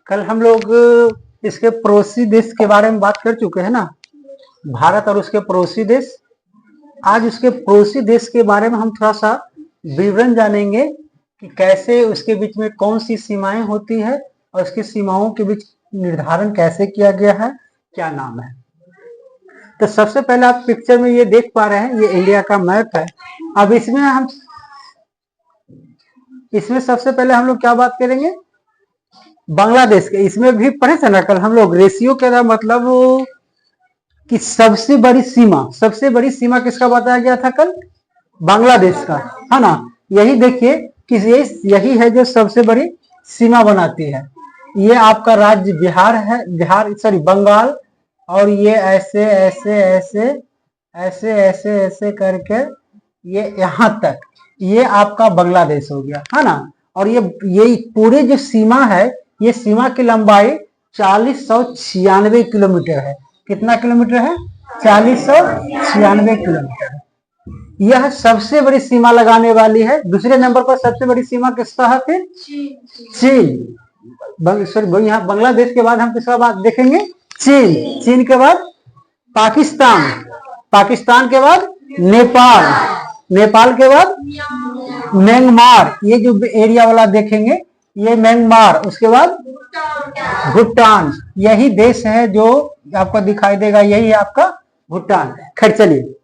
कल हम लोग इसके पड़ोसी देश के बारे में बात कर चुके हैं ना, भारत और उसके पड़ोसी देश। आज उसके पड़ोसी देश के बारे में हम थोड़ा सा विवरण जानेंगे कि कैसे उसके बीच में कौन सी सीमाएं होती है और उसकी सीमाओं के बीच निर्धारण कैसे किया गया है, क्या नाम है। तो सबसे पहले आप पिक्चर में ये देख पा रहे हैं, ये इंडिया का मैप है। अब इसमें सबसे पहले हम लोग क्या बात करेंगे, बांग्लादेश के। इसमें भी पढ़े थे ना कल हम लोग, रेशियो का मतलब कि सबसे बड़ी सीमा किसका बताया गया था कल, बांग्लादेश का, है ना। यही देखिए कि यही है जो सबसे बड़ी सीमा बनाती है। ये आपका राज्य बंगाल, और ये ऐसे ऐसे ऐसे ऐसे ऐसे ऐसे करके ये यहाँ तक, ये आपका बांग्लादेश हो गया, है ना। और ये पूरे जो सीमा है, ये सीमा की लंबाई 4096 किलोमीटर है। कितना किलोमीटर है? 4096 किलोमीटर है। यह सबसे बड़ी सीमा लगाने वाली है। दूसरे नंबर पर सबसे बड़ी सीमा किसका है? फिर चीन। यहाँ बांग्लादेश के बाद हम किसका बात देखेंगे? चीन। चीन के बाद पाकिस्तान, पाकिस्तान के बाद नेपाल, नेपाल के बाद म्यांमार, ये जो एरिया वाला देखेंगे ये म्यांमार। उसके बाद भूटान। यही देश है जो आपको दिखाई देगा, यही है आपका भूटान। खैर चलिए,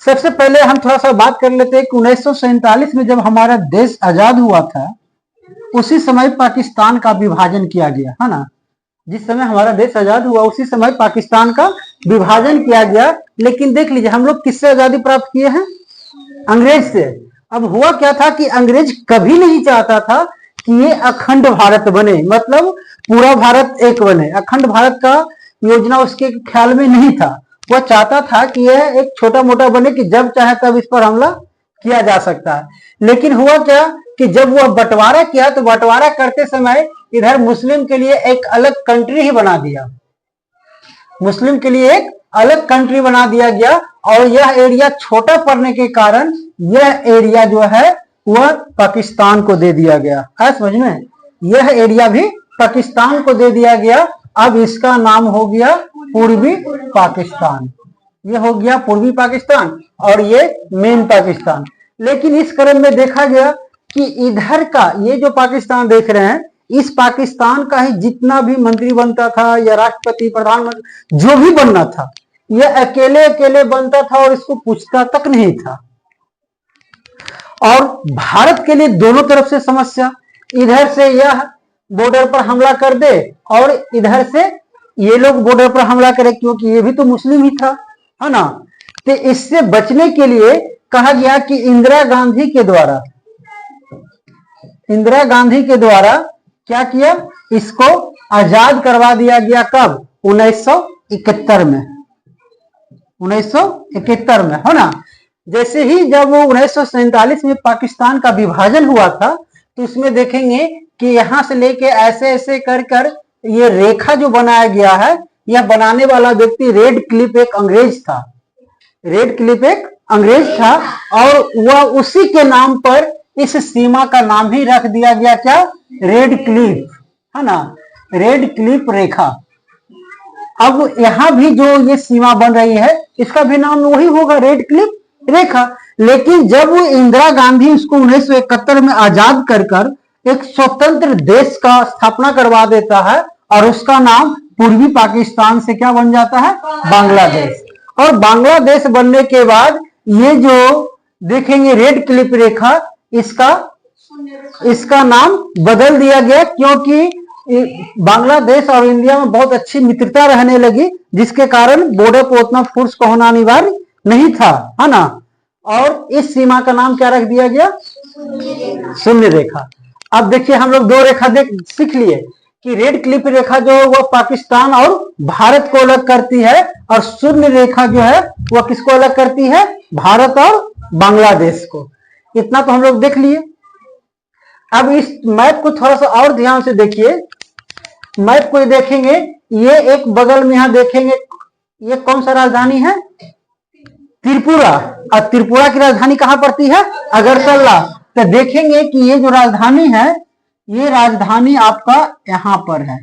सबसे पहले हम थोड़ा सा बात कर लेते हैं कि 1947 में जब हमारा देश आजाद हुआ था, उसी समय पाकिस्तान का विभाजन किया गया, है ना। जिस समय हमारा देश आजाद हुआ उसी समय पाकिस्तान का विभाजन किया गया। लेकिन देख लीजिए, हम लोग किससे आजादी प्राप्त किए हैं? अंग्रेज से। अब हुआ क्या था कि अंग्रेज कभी नहीं चाहता था कि ये अखंड भारत बने, मतलब पूरा भारत एक बने। अखंड भारत का योजना उसके ख्याल में नहीं था। वह चाहता था कि यह एक छोटा मोटा बने कि जब चाहे तब इस पर हमला किया जा सकता है। लेकिन हुआ क्या कि जब वह बंटवारा किया तो बंटवारा करते समय इधर मुस्लिम के लिए एक अलग कंट्री ही बना दिया, मुस्लिम के लिए एक अलग कंट्री बना दिया गया। और यह एरिया छोटा पड़ने के कारण यह एरिया जो है वह पाकिस्तान को दे दिया गया है। समझ में? यह एरिया भी पाकिस्तान को दे दिया गया। अब इसका नाम हो गया पूर्वी पाकिस्तान। ये हो गया पूर्वी पाकिस्तान और ये मेन पाकिस्तान। लेकिन इस क्रम में देखा गया कि इधर का ये जो पाकिस्तान देख रहे हैं, इस पाकिस्तान का ही जितना भी मंत्री बनता था या राष्ट्रपति, प्रधानमंत्री, जो भी बनना था, यह अकेले अकेले बनता था और इसको पूछता तक नहीं था। और भारत के लिए दोनों तरफ से समस्या, इधर से यह बॉर्डर पर हमला कर दे और इधर से ये लोग बॉर्डर पर हमला करे, क्योंकि ये भी तो मुस्लिम ही था, है ना। तो इससे बचने के लिए कहा गया कि इंदिरा गांधी के द्वारा क्या किया, इसको आजाद करवा दिया गया। कब? 1971 में, 1971 में, है ना। जैसे ही जब 1947 में पाकिस्तान का विभाजन हुआ था, तो इसमें देखेंगे कि यहां से लेके ऐसे ऐसे कर कर ये रेखा जो बनाया गया है, यह बनाने वाला व्यक्ति रेड क्लिफ एक अंग्रेज था। रेड क्लिफ एक अंग्रेज था और वह उसी के नाम पर इस सीमा का नाम ही रख दिया गया। क्या? रेड क्लिफ, है ना, रेड क्लिफ रेखा। अब यहां भी जो ये सीमा बन रही है, इसका भी नाम वही होगा, रेड क्लिफ रेखा। लेकिन जब वो इंदिरा गांधी उसको 1971 में आजाद कर कर एक स्वतंत्र देश का स्थापना करवा देता है और उसका नाम पूर्वी पाकिस्तान से क्या बन जाता है? बांग्लादेश। और बांग्लादेश बनने के बाद ये जो देखेंगे रेड क्लिफ रेखा, इसका नाम बदल दिया गया, क्योंकि बांग्लादेश और इंडिया में बहुत अच्छी मित्रता रहने लगी, जिसके कारण बॉर्डर पर उतना फोर्स का होना अनिवार्य नहीं था, है ना। और इस सीमा का नाम क्या रख दिया गया? शून्य रेखा। अब देखिए, हम लोग दो रेखा सीख लिए कि रेड क्लिफ रेखा जो है वह पाकिस्तान और भारत को अलग करती है, और शून्य रेखा जो है वह किसको अलग करती है? भारत और बांग्लादेश को। इतना तो हम लोग देख लिए। अब इस मैप को थोड़ा सा और ध्यान से देखिए। मैप को देखेंगे, ये एक बगल में यहां देखेंगे, ये कौन सा राजधानी है? त्रिपुरा। और त्रिपुरा की राजधानी कहां पड़ती है? अगरतला। तो देखेंगे कि ये जो राजधानी है ये राजधानी आपका यहाँ पर है,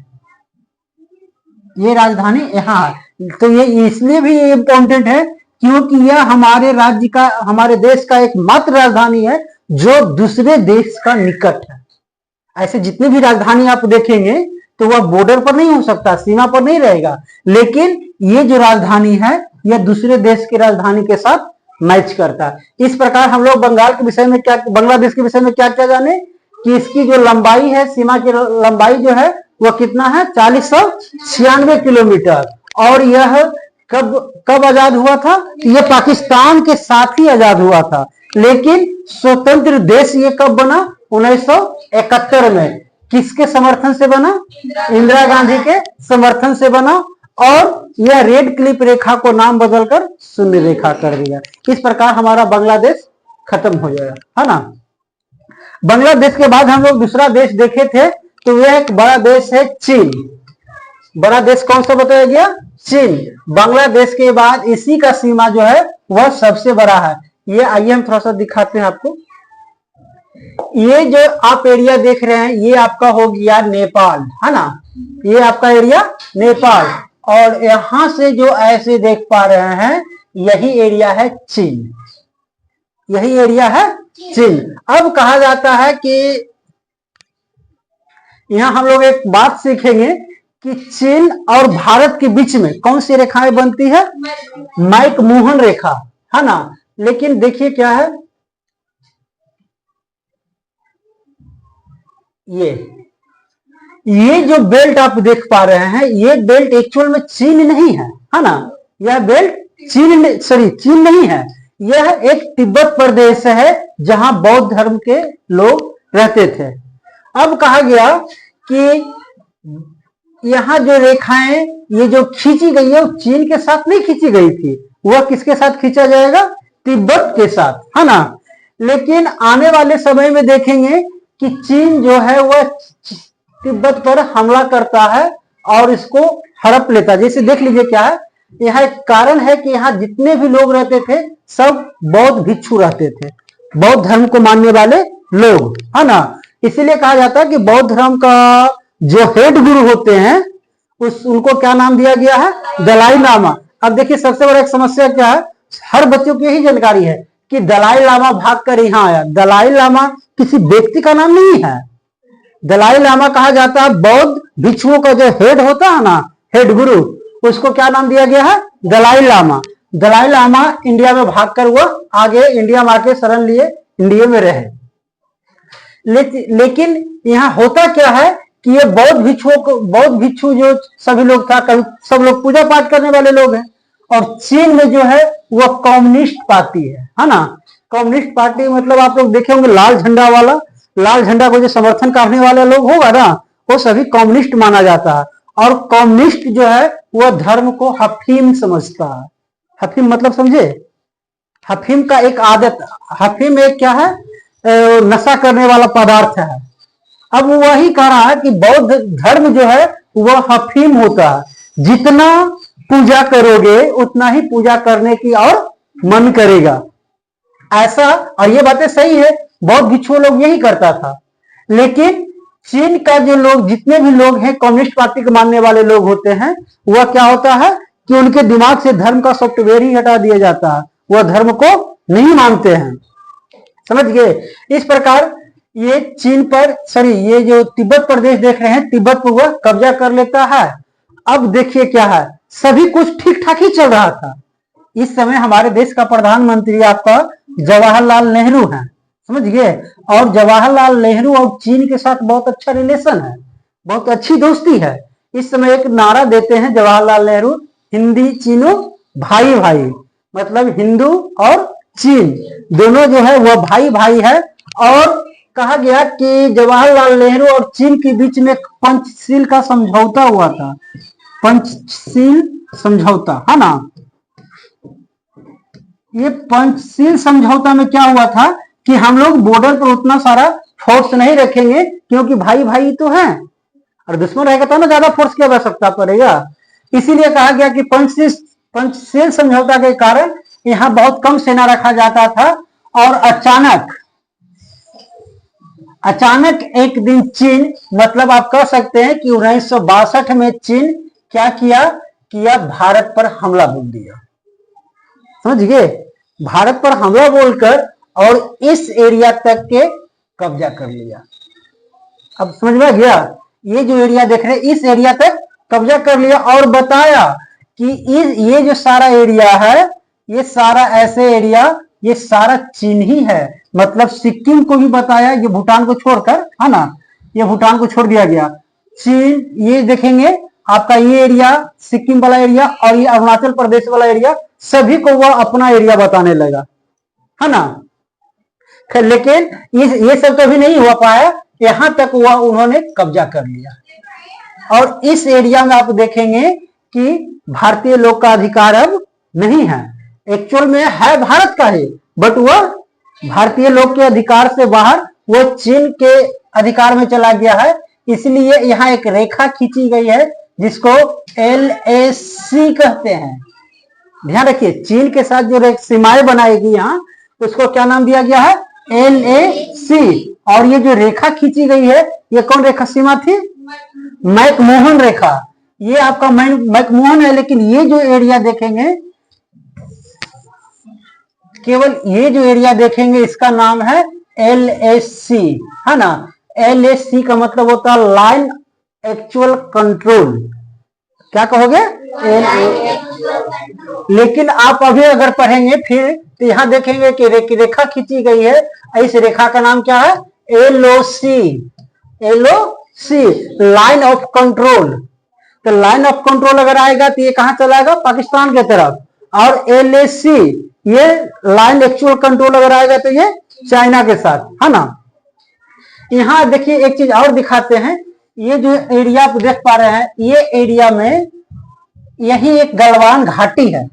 ये राजधानी यहाँ है। तो ये इसलिए भी ये इम्पोर्टेंट है क्योंकि यह हमारे राज्य का, हमारे देश का एकमात्र राजधानी है जो दूसरे देश का निकट है। ऐसे जितनी भी राजधानी आप देखेंगे तो वह बॉर्डर पर नहीं हो सकता, सीमा पर नहीं रहेगा, लेकिन ये जो राजधानी है यह दूसरे देश की राजधानी के साथ मैच करता है। इस प्रकार हम लोग बंगाल के विषय में क्या, बांग्लादेश के विषय में क्या क्या जाने कि इसकी जो लंबाई है, सीमा की लंबाई जो है वह कितना है, 4096 किलोमीटर। और यह कब आजाद हुआ था? यह पाकिस्तान के साथ ही आजाद हुआ था, लेकिन स्वतंत्र देश ये कब बना? 1971 में। किसके समर्थन से बना? इंदिरा गांधी के समर्थन से बना। और यह रेड क्लिप रेखा को नाम बदलकर शून्य रेखा कर दिया। इस प्रकार हमारा बांग्लादेश खत्म हो जाएगा, है ना। बांग्लादेश के बाद हम लोग दूसरा देश देखे थे, तो यह एक बड़ा देश है चीन। बड़ा देश कौन सा बताया गया? चीन। बांग्लादेश के बाद इसी का सीमा जो है वह सबसे बड़ा है। ये आइए हम थोड़ा सा दिखाते हैं आपको। ये जो आप एरिया देख रहे हैं ये आपका हो गया नेपाल, है ना। ये आपका एरिया नेपाल, और यहां से जो ऐसे देख पा रहे हैं यही एरिया है चीन, यही एरिया है चीन। अब कहा जाता है कि यहां हम लोग एक बात सीखेंगे कि चीन और भारत के बीच में कौन सी रेखाएं बनती है? मैकमोहन रेखा, है ना। लेकिन देखिए क्या है, ये जो बेल्ट आप देख पा रहे हैं ये बेल्ट एक्चुअल में चीन नहीं है ना। यह बेल्ट चीन नहीं है, यह एक तिब्बत प्रदेश है जहां बौद्ध धर्म के लोग रहते थे। अब कहा गया कि यहां जो रेखाएं ये जो खींची गई है वो चीन के साथ नहीं खींची गई थी, वह किसके साथ खींचा जाएगा? तिब्बत के साथ, है ना। लेकिन आने वाले समय में देखेंगे कि चीन जो है वह तिब्बत पर हमला करता है और इसको हड़प लेता है। जैसे देख लीजिए क्या है, यहाँ एक कारण है कि यहाँ जितने भी लोग रहते थे सब बौद्ध भिक्षु रहते थे, बौद्ध धर्म को मानने वाले लोग, है ना। इसीलिए कहा जाता है कि बौद्ध धर्म का जो हेड गुरु होते हैं उनको क्या नाम दिया गया है? दलाई लामा। अब देखिए सबसे बड़ा एक समस्या क्या है, हर बच्चों को यही जानकारी है कि दलाई लामा भाग कर यहाँ आया। दलाई लामा किसी व्यक्ति का नाम नहीं है। दलाई लामा कहा जाता है बौद्ध भिक्षुओं का जो हेड होता है ना, हेड गुरु, उसको क्या नाम दिया गया है? दलाई लामा। दलाई लामा इंडिया में भागकर वह आगे इंडिया मार के शरण लिए इंडिया में रहे। लेकिन यहाँ होता क्या है कि ये बौद्ध भिक्षु जो सभी लोग था, सब लोग पूजा पाठ करने वाले लोग हैं। और चीन में जो है वह कम्युनिस्ट पार्टी है ना। कम्युनिस्ट पार्टी मतलब आप लोग देखे होंगे लाल झंडा वाला, लाल झंडा को जो समर्थन करने वाले लोग होगा ना वो सभी कम्युनिस्ट माना जाता है। और कम्युनिस्ट जो है वह धर्म को हफीम समझता है। हफीम मतलब समझे? हफीम का एक आदत, हफीम एक क्या है? नशा करने वाला पदार्थ है। अब वही कह रहा है कि बौद्ध धर्म जो है वह हफीम होता है, जितना पूजा करोगे उतना ही पूजा करने की और मन करेगा, ऐसा। और ये बातें सही है, बौद्ध भिक्षु लोग यही करता था। लेकिन चीन का जो लोग, जितने भी लोग हैं कम्युनिस्ट पार्टी के मानने वाले लोग होते हैं, वह क्या होता है कि उनके दिमाग से धर्म का सॉफ्टवेयर ही हटा दिया जाता है, वह धर्म को नहीं मानते हैं, समझ गए। इस प्रकार ये चीन पर, ये जो तिब्बत प्रदेश देख रहे हैं, तिब्बत पर वह कब्जा कर लेता है। अब देखिए क्या है, सभी कुछ ठीक ठाक ही चल रहा था। इस समय हमारे देश का प्रधानमंत्री आपका जवाहरलाल नेहरू है, समझ गए। और जवाहरलाल नेहरू और चीन के साथ बहुत अच्छा रिलेशन है, बहुत अच्छी दोस्ती है। इस समय एक नारा देते हैं जवाहरलाल नेहरू, हिंदी चीनो भाई भाई, मतलब हिंदू और चीन दोनों जो है वह भाई भाई है। और कहा गया कि जवाहरलाल नेहरू और चीन के बीच में पंचशील का समझौता हुआ था, पंचशील समझौता, है ना। ये पंचशील समझौता में क्या हुआ था कि हम लोग बॉर्डर पर उतना सारा फोर्स नहीं रखेंगे क्योंकि भाई भाई तो हैं, और दुश्मन रहेगा तो ना ज्यादा फोर्स की आवश्यकता पड़ेगा। इसीलिए कहा गया कि पंचशील समझौता के कारण यहाँ बहुत कम सेना रखा जाता था। और अचानक एक दिन चीन, मतलब आप कह सकते हैं कि 1962 में चीन क्या किया भारत पर हमला बोल दिया। समझ गए, भारत पर हमला बोलकर और इस एरिया तक के कब्जा कर लिया। अब समझ में गया, ये जो एरिया देख रहे हैं इस एरिया तक कब्जा कर लिया और बताया कि ये जो सारा एरिया है, ये सारा ऐसे एरिया, ये सारा चीन ही है। मतलब सिक्किम को भी बताया, ये भूटान को छोड़कर, है ना, ये भूटान को छोड़ दिया गया। चीन, ये देखेंगे आपका ये एरिया सिक्किम वाला एरिया और ये अरुणाचल प्रदेश वाला एरिया, सभी को वह अपना एरिया बताने लगा, है ना। लेकिन ये सब कभी नहीं हो पाया, यहां तक वह उन्होंने कब्जा कर लिया। और इस एरिया में आप देखेंगे कि भारतीय लोग का अधिकार अब नहीं है। एक्चुअल में है भारत का ही, बट वह भारतीय लोग के अधिकार से बाहर वो चीन के अधिकार में चला गया है। इसलिए यहाँ एक रेखा खींची गई है जिसको LAC कहते हैं। ध्यान रखिए, चीन के साथ जो सीमाएं बनाएगी यहाँ, उसको क्या नाम दिया गया है, LAC। और ये जो रेखा खींची गई है, ये कौन रेखा सीमा थी, मैकमोहन रेखा। ये आपका मैकमोहन है, लेकिन ये जो एरिया देखेंगे, केवल ये जो एरिया देखेंगे इसका नाम है LAC, है ना। LAC का मतलब होता है लाइन एक्चुअल कंट्रोल। क्या कहोगे, लेकिन आप अभी अगर पढ़ेंगे फिर तो यहां देखेंगे कि रेखा खींची गई है। इस रेखा का नाम क्या है, LOC, लाइन ऑफ कंट्रोल। तो लाइन ऑफ कंट्रोल अगर आएगा तो ये कहां चलाएगा, पाकिस्तान की तरफ। और LAC, ये लाइन एक्चुअल कंट्रोल अगर आएगा तो ये चाइना के साथ, है ना। यहां देखिए एक चीज और दिखाते हैं, ये जो एरिया आप देख पा रहे हैं, ये एरिया में यही एक गलवान घाटी है,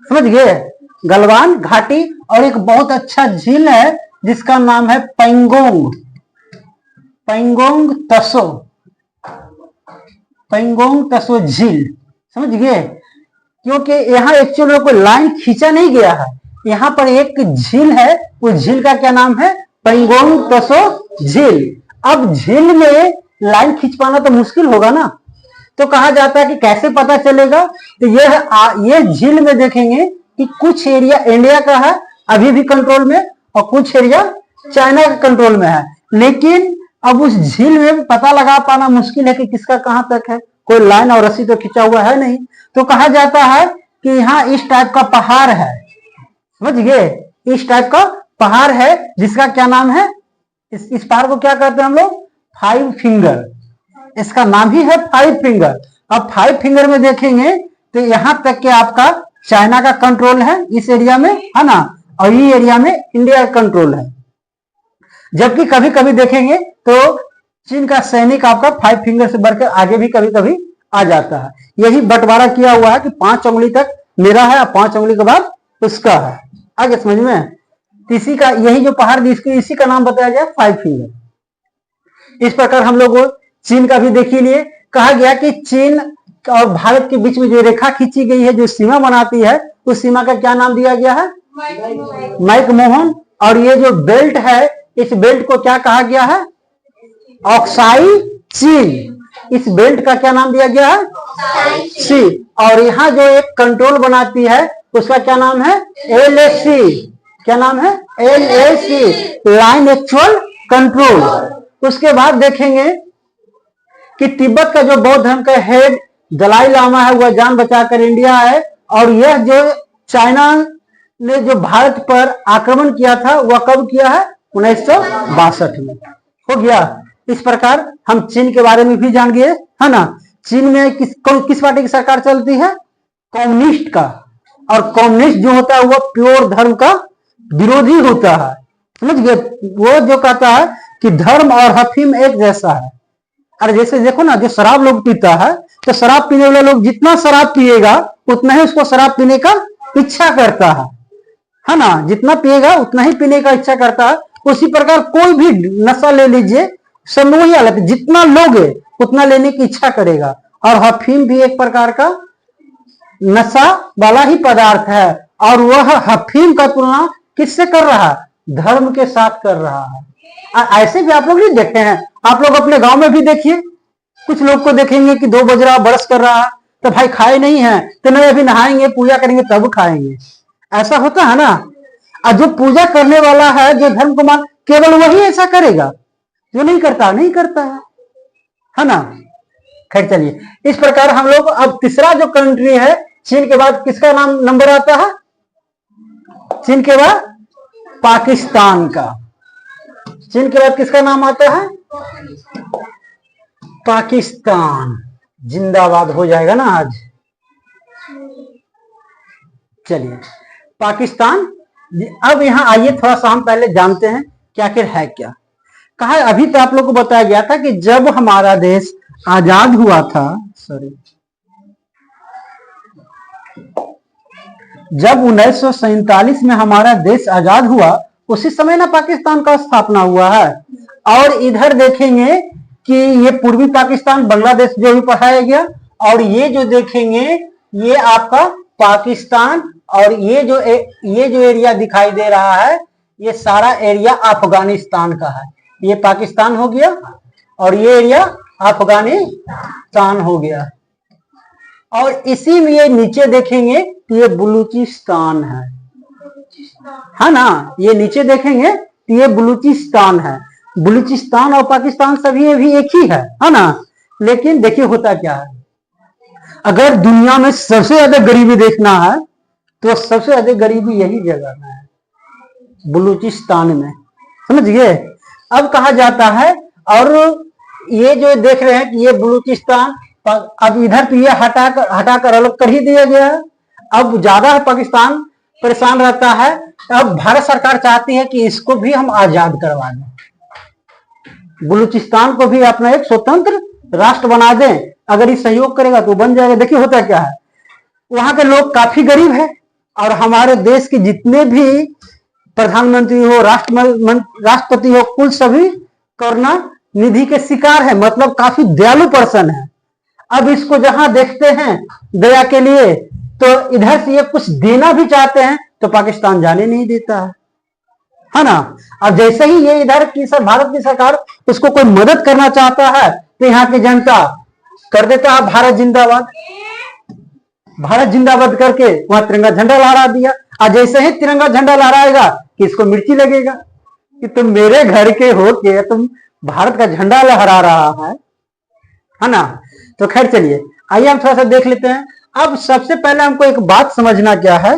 समझ गए, गलवान घाटी। और एक बहुत अच्छा झील है जिसका नाम है पेंगोंग तसो झील, समझ गए। क्योंकि यहाँ एक्चुअली कोई लाइन खींचा नहीं गया है, यहाँ पर एक झील है, उस झील का क्या नाम है, पेंगोंग तसो झील। अब झील में लाइन खींच पाना तो मुश्किल होगा ना, तो कहा जाता है कि कैसे पता चलेगा। तो ये झील में देखेंगे कि कुछ एरिया इंडिया का है अभी भी कंट्रोल में, और कुछ एरिया चाइना के कंट्रोल में है। लेकिन अब उस झील में पता लगा पाना मुश्किल है कि किसका कहां तक है, कोई लाइन और रस्सी तो खिंचा हुआ है नहीं। तो कहा जाता है कि यहाँ इस टाइप का पहाड़ है, समझ गए, इस टाइप का पहाड़ है जिसका क्या नाम है, इस पहाड़ को क्या कहते हैं हम लोग, 5 फिंगर। इसका नाम ही है 5 फिंगर। अब 5 फिंगर में देखेंगे तो यहां तक के आपका चाइना का कंट्रोल है इस एरिया में, है ना, और ये एरिया में इंडिया का कंट्रोल है। जबकि कभी कभी देखेंगे तो चीन का सैनिक आपका 5 फिंगर से बढ़कर आगे भी कभी कभी आ जाता है। यही बंटवारा किया हुआ है कि 5 उंगली तक मेरा है और 5 उंगली के बाद उसका है। आगे समझ में, इसी का यही जो पहाड़ इसी का नाम बताया गया 5 फिंगर। इस प्रकार हम लोग चीन का भी देख लिए। कहा गया कि चीन और भारत के बीच में जो रेखा खींची गई है, जो सीमा बनाती है, उस सीमा का क्या नाम दिया गया है, मैकमोहन। और ये जो बेल्ट है, इस बेल्ट को क्या कहा गया है, ऑक्साई चीन। इस बेल्ट का क्या नाम दिया गया है, सी। और यहाँ जो एक कंट्रोल बनाती है उसका क्या नाम है, LAC। क्या नाम है, LAC, लाइन एक्चुअल कंट्रोल। उसके बाद देखेंगे कि तिब्बत का जो बौद्ध धर्म का हेड दलाई लामा है, वह जान बचाकर इंडिया आए। और यह जो चाइना ने जो भारत पर आक्रमण किया था वह कब किया है, 1962 में हो गया। इस प्रकार हम चीन के बारे में भी जान गए, है ना। चीन में किस पार्टी की सरकार चलती है, कम्युनिस्ट का। और कम्युनिस्ट जो होता है वह प्योर धर्म का विरोधी होता है, समझ गए। वो जो कहता है कि धर्म और अफीम एक जैसा है। अरे जैसे देखो ना, जो शराब लोग पीता है, तो शराब पीने वाले लोग जितना शराब पिएगा उतना ही उसको शराब पीने का इच्छा करता है ना। जितना पिएगा उतना ही पीने का इच्छा करता है। उसी प्रकार कोई भी नशा ले लीजिए, सब वही हालत है, जितना लोगे उतना लेने की इच्छा करेगा। और अफीम भी एक प्रकार का नशा वाला ही पदार्थ है। और वह अफीम का तुलना किससे कर रहा है, धर्म के साथ कर रहा है। ऐसे भी आप लोग नहीं देखते हैं, आप लोग अपने गांव में भी देखिए, कुछ लोग को देखेंगे कि 2 बज रहा, बरस कर रहा, तो भाई खाए नहीं है तो नहीं, अभी नहाएंगे पूजा करेंगे तब खाएंगे। ऐसा होता है ना। और जो पूजा करने वाला है, जो धर्म को मान, केवल वही ऐसा करेगा, जो नहीं करता नहीं करता है ना। खैर चलिए, इस प्रकार हम लोग अब तीसरा जो कंट्री है, चीन के बाद किसका नाम नंबर आता है? चीन के बाद पाकिस्तान का। चीन के बाद किसका नाम आता है? पाकिस्तान। जिंदाबाद हो जाएगा ना आज। चलिए पाकिस्तान। अब यहां आइए थोड़ा सा हम पहले जानते हैं कि आखिर है क्या। कहा अभी तो आप लोग को बताया गया था कि जब हमारा देश आजाद हुआ था, जब 1947 में हमारा देश आजाद हुआ, उसी समय ना पाकिस्तान का स्थापना हुआ है। और इधर देखेंगे कि ये पूर्वी पाकिस्तान, बांग्लादेश जो भी पढ़ाया गया, और ये जो देखेंगे ये आपका पाकिस्तान, और ये जो एरिया दिखाई दे रहा है, ये सारा एरिया अफगानिस्तान का है। ये पाकिस्तान हो गया और ये एरिया अफगानिस्तान हो गया। और इसी में ये नीचे देखेंगे तो ये बलूचिस्तान है ना। ये नीचे देखेंगे तो ये बलूचिस्तान है। बलूचिस्तान और पाकिस्तान सभी भी एक ही है ना। लेकिन देखिए होता क्या है, अगर दुनिया में सबसे ज्यादा गरीबी देखना है तो सबसे ज्यादा गरीबी यही जगह में है, बलूचिस्तान में, समझिए। अब कहा जाता है, और ये जो देख रहे हैं कि ये बलूचिस्तान, अब इधर तो ये हटाकर अलग कर ही दिया गया है। अब ज्यादा पाकिस्तान परेशान रहता है। अब भारत सरकार चाहती है कि इसको भी हम आजाद करवा दें, बलूचिस्तान को भी अपना एक स्वतंत्र राष्ट्र बना दें। अगर ये सहयोग करेगा तो बन जाएगा। देखिए होता क्या है, वहां के लोग काफी गरीब है, और हमारे देश के जितने भी प्रधानमंत्री हो, राष्ट्रपति हो, कुल सभी करुणा निधि के शिकार है, मतलब काफी दयालु पर्सन है। अब इसको जहां देखते हैं दया के लिए, तो इधर से ये कुछ देना भी चाहते हैं तो पाकिस्तान जाने नहीं देता है ना। अब जैसे ही ये इधर की भारत की सरकार उसको कोई मदद करना चाहता है तो यहाँ की जनता कर देता है भारत जिंदाबाद। भारत जिंदाबाद करके वहां तिरंगा झंडा लहरा दिया। और जैसे ही तिरंगा झंडा लहराएगा कि इसको मिर्ची लगेगा कि तुम मेरे घर के हो के तुम भारत का झंडा लहरा रहा है ना। तो खैर चलिए, आइए हम थोड़ा सा देख लेते हैं। अब सबसे पहले हमको एक बात समझना क्या है,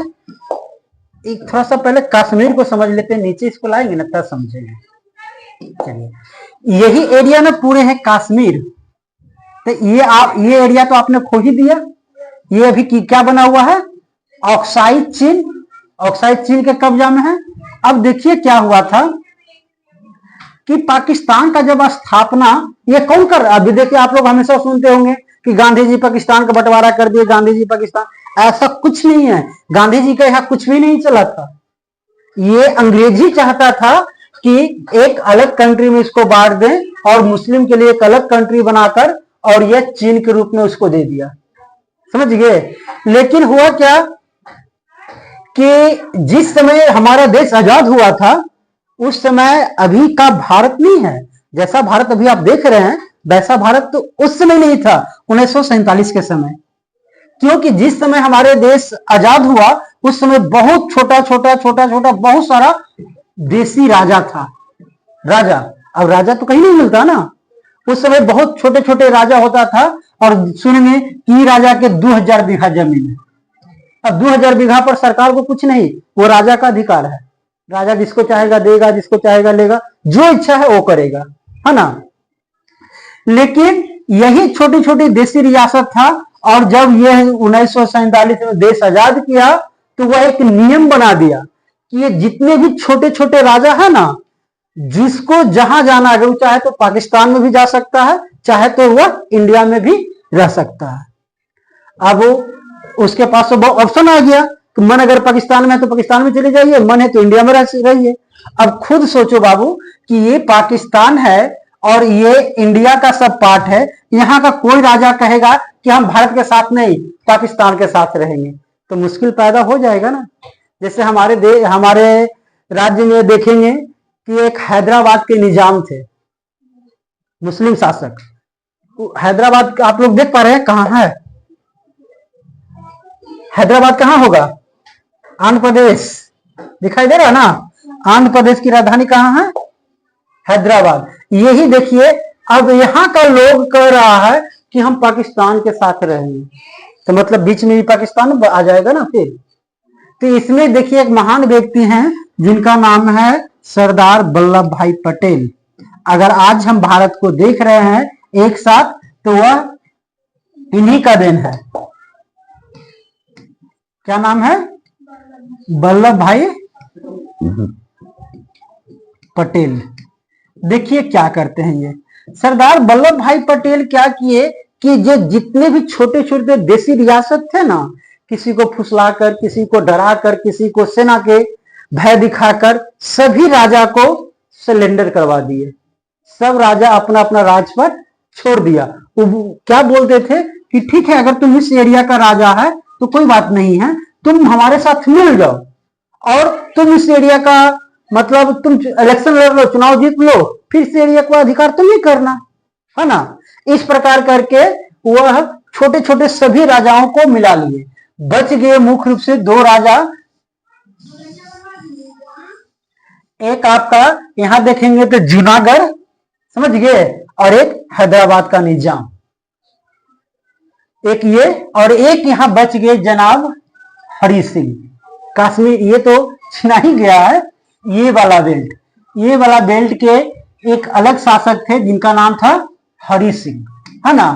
एक थोड़ा सा पहले कश्मीर को समझ लेते हैं, नीचे इसको लाएंगे ना तब समझेंगे। चलिए, यही एरिया में पूरे हैं कश्मीर। तो ये एरिया तो आपने खो ही दिया। ये अभी क्या बना हुआ है, ऑक्साइड चीन। ऑक्साइड चीन के कब्जा में है। अब देखिए क्या हुआ था कि पाकिस्तान का जब स्थापना ये कौन कर रहा, अभी देखिए आप लोग हमेशा सुनते होंगे कि गांधी जी पाकिस्तान का बंटवारा कर दिए, गांधी जी पाकिस्तान। ऐसा कुछ नहीं है, गांधी जी का यहाँ कुछ भी नहीं चला था। ये अंग्रेज ही चाहता था कि एक अलग कंट्री में इसको बांट दें और मुस्लिम के लिए एक अलग कंट्री बनाकर, और यह चीन के रूप में उसको दे दिया, समझ गए। लेकिन हुआ क्या कि जिस समय हमारा देश आजाद हुआ था उस समय अभी का भारत नहीं है। जैसा भारत अभी आप देख रहे हैं वैसा भारत तो उस समय नहीं था, 1947 के समय। क्योंकि जिस समय हमारे देश आजाद हुआ उस समय बहुत छोटा छोटा बहुत सारा देसी राजा था। राजा, अब राजा तो कहीं नहीं मिलता ना। उस समय बहुत छोटे छोटे राजा होता था। और सुनेंगे कि राजा के 2000 बीघा जमीन है। अब 2000 बीघा पर सरकार को कुछ नहीं, वो राजा का अधिकार है। राजा जिसको चाहेगा देगा, जिसको चाहेगा लेगा, जो इच्छा है वो करेगा, है ना। लेकिन यही छोटी छोटी देसी रियासत था। और जब यह 1947 में देश आजाद किया तो वह एक नियम बना दिया कि ये जितने भी छोटे छोटे राजा है ना, जिसको जहां जाना है, वो चाहे तो पाकिस्तान में भी जा सकता है, चाहे तो वह इंडिया में भी रह सकता है। अब उसके पास तो बहुत ऑप्शन आ गया कि मन अगर पाकिस्तान में है तो पाकिस्तान में चले जाइए, मन है तो इंडिया में रहिए। अब खुद सोचो बाबू कि ये पाकिस्तान है और ये इंडिया का सब पार्ट है। यहाँ का कोई राजा कहेगा कि हम भारत के साथ नहीं पाकिस्तान के साथ रहेंगे तो मुश्किल पैदा हो जाएगा ना। जैसे हमारे राज्य में देखेंगे कि एक हैदराबाद के निजाम थे, मुस्लिम शासक। हैदराबाद आप लोग देख पा रहे हैं कहां है? हैदराबाद कहां होगा? आंध्र प्रदेश, दिखाई दे रहा है ना? आंध्र प्रदेश की राजधानी कहां है? हैदराबाद। यही देखिए, अब यहां का लोग कह रहा है कि हम पाकिस्तान के साथ रहेंगे, तो मतलब बीच में भी पाकिस्तान आ जाएगा ना फिर। तो इसमें देखिए एक महान व्यक्ति हैं जिनका नाम है सरदार वल्लभ भाई पटेल। अगर आज हम भारत को देख रहे हैं एक साथ, तो वह इन्हीं का देन है। क्या नाम है? वल्लभ भाई पटेल। देखिए क्या करते हैं ये सरदार वल्लभ भाई पटेल। क्या किए कि जो जितने भी छोटे छोटे देसी रियासत थे ना, किसी को फुसलाकर, किसी को डराकर, किसी को सेना के भय दिखाकर सभी राजा को सरेंडर करवा दिए। सब राजा अपना अपना राजपट छोड़ दिया। वो क्या बोलते थे कि ठीक है, अगर तुम इस एरिया का राजा है तो कोई बात नहीं है, तुम हमारे साथ मिल जाओ और तुम इस एरिया का मतलब तुम इलेक्शन लड़ लो, चुनाव जीत लो, फिर इस एरिया का अधिकार तुम ही करना, है ना। इस प्रकार करके वह छोटे छोटे सभी राजाओं को मिला लिए। बच गए मुख्य रूप से दो राजा, एक आपका यहां देखेंगे तो जूनागढ़, समझ गए, और एक हैदराबाद का निजाम, एक ये, और एक यहां बच गए जनाब हरि सिंह। कश्मीर ये तो छिना ही गया है। ये वाला बेल्ट, ये वाला बेल्ट के एक अलग शासक थे जिनका नाम था हरि सिंह, है ना।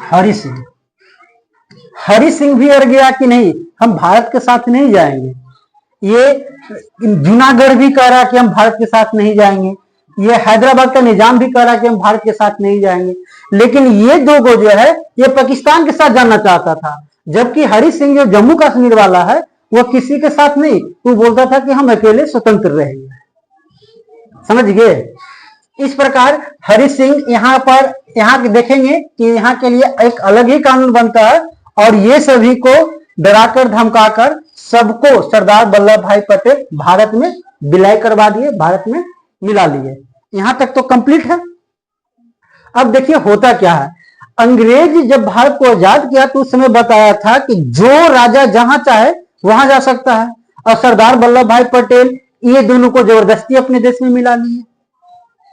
हरि सिंह, हरि सिंह भी अड़ गया कि नहीं, हम भारत के साथ नहीं जाएंगे। ये जूनागढ़ भी कह रहा कि हम भारत के साथ नहीं जाएंगे। ये हैदराबाद का निजाम भी कह रहा कि हम भारत के साथ नहीं जाएंगे। लेकिन ये दो गो जो है ये पाकिस्तान के साथ जाना चाहता था, जबकि हरि सिंह जो जम्मू कश्मीर वाला है वो किसी के साथ नहीं, वो बोलता था कि हम अकेले स्वतंत्र रहेंगे। समझ गए। इस प्रकार हरि सिंह यहाँ देखेंगे कि यहाँ के लिए एक अलग ही कानून बनता है और ये सभी को डराकर धमकाकर सबको सरदार वल्लभ भाई पटेल भारत में विलय करवा दिए, भारत में मिला लिए। यहां तक तो कंप्लीट है। अब देखिए होता क्या है, अंग्रेज जब भारत को आजाद किया तो उस समय बताया था कि जो राजा जहां चाहे वहां जा सकता है, और सरदार वल्लभ भाई पटेल ये दोनों को जबरदस्ती अपने देश में मिला लिए,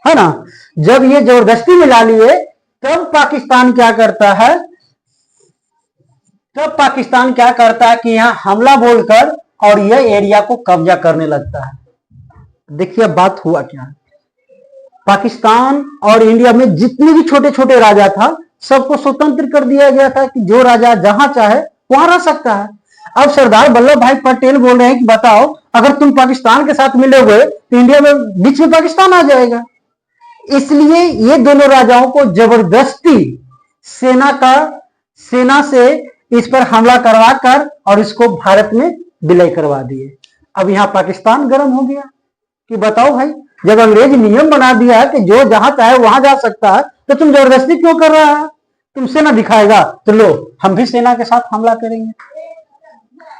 है ना। जब ये जबरदस्ती मिला लिए तब पाकिस्तान क्या करता है, कि यहां हमला बोलकर और यह एरिया को कब्जा करने लगता है। देखिए अब बात हुआ क्या है, पाकिस्तान और इंडिया में जितने भी छोटे छोटे राजा था सबको स्वतंत्र कर दिया गया था कि जो राजा जहां चाहे वहां रह सकता है। अब सरदार वल्लभ भाई पटेल बोल रहे हैं कि बताओ, अगर तुम पाकिस्तान के साथ मिले हुए तो इंडिया में बीच में पाकिस्तान आ जाएगा। इसलिए ये दोनों राजाओं को जबरदस्ती सेना से इस पर हमला करवा कर और इसको भारत में विलय करवा दिए। अब यहां पाकिस्तान गर्म हो गया कि बताओ भाई, जब अंग्रेज नियम बना दिया है कि जो जहां चाहे वहां जा सकता है, तो तुम जबरदस्ती क्यों कर रहा है? तुम सेना दिखाएगा तो लो हम भी सेना के साथ हमला करेंगे।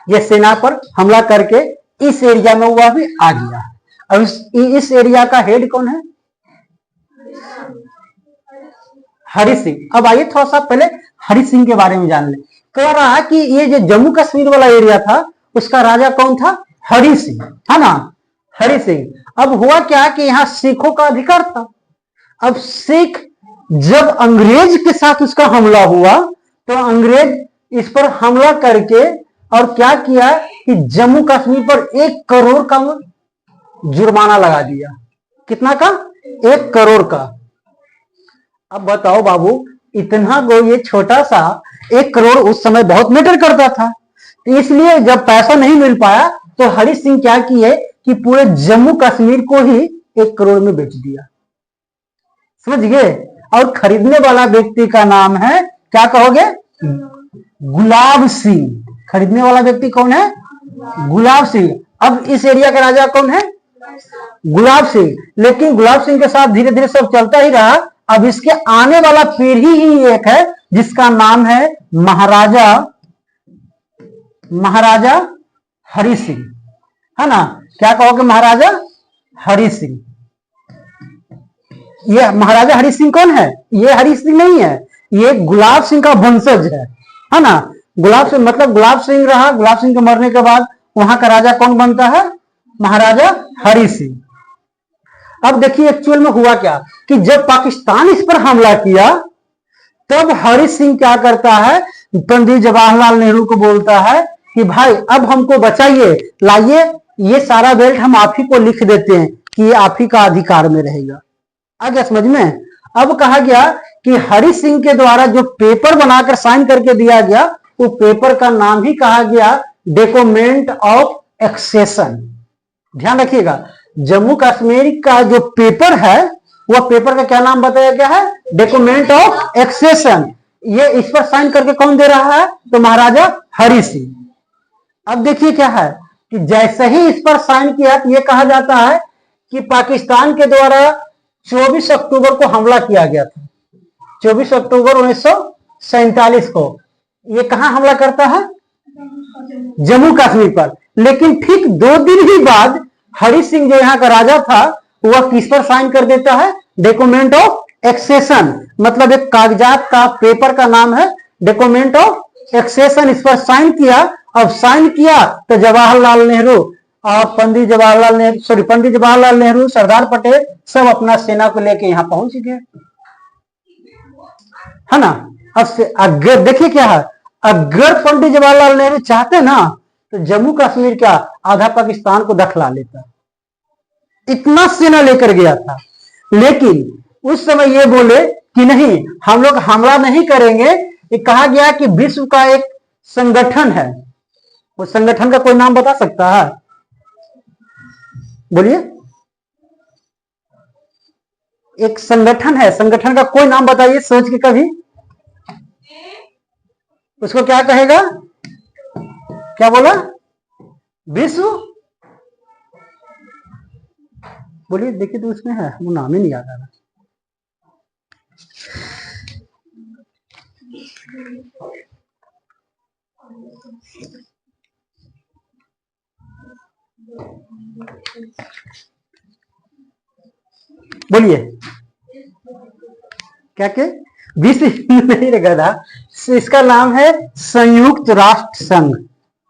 ये सेना पर हमला करके इस एरिया में वह भी आ गया। अब इस एरिया का हेड कौन है? हरि सिंह। अब आइए थोड़ा सा पहले हरि सिंह के बारे में जान ले। कह रहा है कि ये जो जम्मू कश्मीर वाला एरिया था उसका राजा कौन था? हरि सिंह, है ना, हरि सिंह। अब हुआ क्या कि यहां सिखों का अधिकार था। अब सिख जब अंग्रेज के साथ उसका हमला हुआ तो अंग्रेज इस पर हमला करके और क्या किया कि जम्मू कश्मीर पर 1 करोड़ का जुर्माना लगा दिया। कितना का? 1 करोड़ का। अब बताओ बाबू, इतना को ये छोटा सा 1 करोड़ उस समय बहुत मैटर करता था। तो इसलिए जब पैसा नहीं मिल पाया तो हरि सिंह क्या किए कि पूरे जम्मू कश्मीर को ही 1 करोड़ में बेच दिया। समझ गए। और खरीदने वाला व्यक्ति का नाम है, क्या कहोगे? गुलाब सिंह। खरीदने वाला व्यक्ति कौन है? गुलाब सिंह। अब इस एरिया का राजा कौन है? गुलाब सिंह। लेकिन गुलाब सिंह के साथ धीरे धीरे सब चलता ही रहा। अब इसके आने वाला पीढ़ी ही एक है जिसका नाम है महाराजा हरि सिंह, है ना। क्या कहोगे? महाराजा हरि सिंह। ये महाराजा हरि सिंह कौन है? ये हरि सिंह नहीं है, ये गुलाब सिंह का वंशज है ना। गुलाब सिंह मतलब गुलाब सिंह रहा, गुलाब सिंह के मरने के बाद वहां का राजा कौन बनता है? महाराजा हरि सिंह। अब देखिए एक्चुअल में हुआ क्या कि जब पाकिस्तान इस पर हमला किया तब हरि सिंह क्या करता है, पंडित जवाहरलाल नेहरू को बोलता है कि भाई अब हमको बचाइए, लाइए ये सारा बेल्ट हम आप ही को लिख देते हैं कि ये आप ही का अधिकार में रहेगा। आ गया समझ में? अब कहा गया कि हरि सिंह के द्वारा जो पेपर बनाकर साइन करके दिया गया वो पेपर का नाम ही कहा गया डॉक्यूमेंट ऑफ एक्सेशन। ध्यान रखिएगा, जम्मू कश्मीर का जो पेपर है वह पेपर का क्या नाम बताया गया है? Document of accession. ये इस पर साइन करके कौन दे रहा है? तो महाराजा हरि सिंह। अब देखिए क्या है कि जैसे ही इस पर साइन किया तो ये कहा जाता है कि पाकिस्तान के द्वारा 24 अक्टूबर को हमला किया गया था। 24 अक्टूबर 1947 को ये कहां हमला करता है? जम्मू कश्मीर पर। लेकिन ठीक 2 दिन ही बाद हरि सिंह जो यहाँ का राजा था वह किस पर साइन कर देता है? Document of accession. मतलब एक कागजात का पेपर का नाम है डॉक्यूमेंट ऑफ एक्सेशन। इस पर साइन किया। अब साइन किया तो जवाहरलाल नेहरू और पंडित जवाहरलाल नेहरू, सरदार पटेल सब अपना सेना को लेके यहाँ पहुंच गए, है ना। अब अगर देखिए क्या है, अगर पंडित जवाहरलाल नेहरू चाहते ना तो जम्मू कश्मीर क्या आधा पाकिस्तान को दखला लेता, इतना सेना लेकर गया था। लेकिन उस समय ये बोले कि नहीं, हम लोग हमला नहीं करेंगे। ये कहा गया कि विश्व का एक संगठन है, उस संगठन का कोई नाम बता सकता है? बोलिए। एक संगठन है, संगठन का कोई नाम बताइए सोच के कभी। उसको क्या कहेगा? क्या बोला? विश्व। बोलिए, देखिए तो उसमें है, वो नाम ही नहीं याद आ रहा। बोलिए क्या के? विश्व नहीं रहेगा, इसका नाम है संयुक्त राष्ट्र संघ।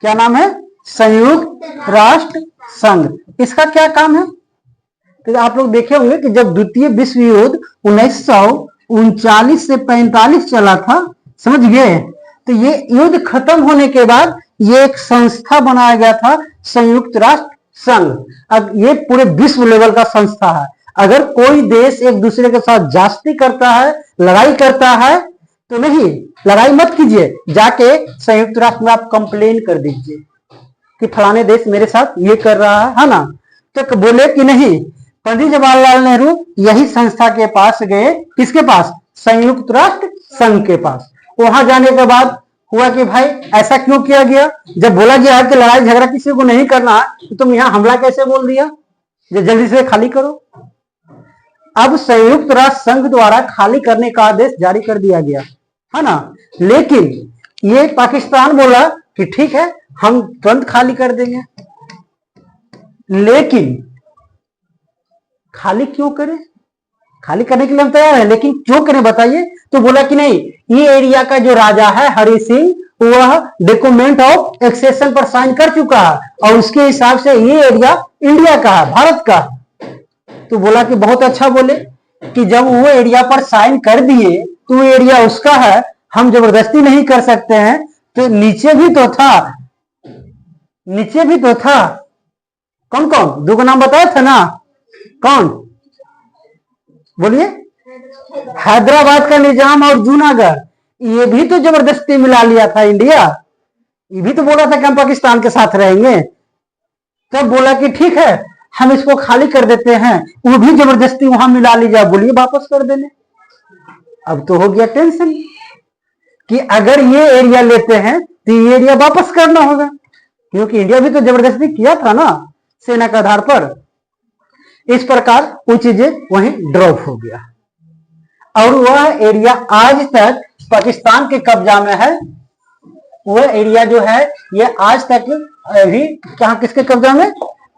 क्या नाम है? संयुक्त राष्ट्र संघ। इसका क्या काम है? तो आप लोग देखे होंगे कि जब द्वितीय विश्व युद्ध 1939 से 45 चला था, समझ गए, तो ये युद्ध खत्म होने के बाद ये एक संस्था बनाया गया था संयुक्त राष्ट्र संघ। अब ये पूरे विश्व लेवल का संस्था है। अगर कोई देश एक दूसरे के साथ जास्ती करता है, लड़ाई करता है, तो नहीं, लड़ाई मत कीजिए, जाके संयुक्त राष्ट्र में आप कंप्लेन कर दीजिए कि फलाने देश मेरे साथ ये कर रहा है ना। तो बोले कि नहीं, पंडित जवाहरलाल नेहरू यही संस्था के पास गए। किसके पास? संयुक्त राष्ट्र संघ के पास। वहां जाने के बाद हुआ कि भाई ऐसा क्यों किया गया? जब बोला गया कि लड़ाई झगड़ा किसी को नहीं करना तो तुम यहाँ हमला कैसे बोल दिया? जल्दी से खाली करो। अब संयुक्त राष्ट्र संघ द्वारा खाली करने का आदेश जारी कर दिया गया, है ना। लेकिन ये पाकिस्तान बोला कि ठीक है, हम तुरंत खाली कर देंगे। लेकिन खाली क्यों करें? खाली करने के लिए हम तैयार है, लेकिन क्यों करें बताइए? तो बोला कि नहीं, ये एरिया का जो राजा है हरि सिंह, वह डॉक्यूमेंट ऑफ एक्सेशन पर साइन कर चुका है और उसके हिसाब से ये एरिया इंडिया का है, भारत का। तो बोला कि बहुत अच्छा। बोले कि जब वो एरिया पर साइन कर दिए तो वो एरिया उसका है, हम जबरदस्ती नहीं कर सकते हैं। तो नीचे भी तो था, नीचे भी तो था। कौन कौन? दो का नाम बताया था ना, कौन? बोलिए। हैदराबाद का निजाम और जूनागढ़, ये भी तो जबरदस्ती मिला लिया था इंडिया। ये भी तो बोला था कि हम पाकिस्तान के साथ रहेंगे। तब बोला कि ठीक है, हम इसको खाली कर देते हैं, वो भी जबरदस्ती वहां मिला लीजिए। बोलिए वापस कर देने। अब तो हो गया टेंशन कि अगर ये एरिया लेते हैं तो ये एरिया वापस करना होगा, क्योंकि इंडिया भी तो जबरदस्ती किया था ना सेना के आधार पर। इस प्रकार वो चीजें वहीं ड्रॉप हो गया और वह एरिया आज तक पाकिस्तान के कब्जा में है। वह एरिया जो है ये आज तक अभी कहां, किसके कब्जा में?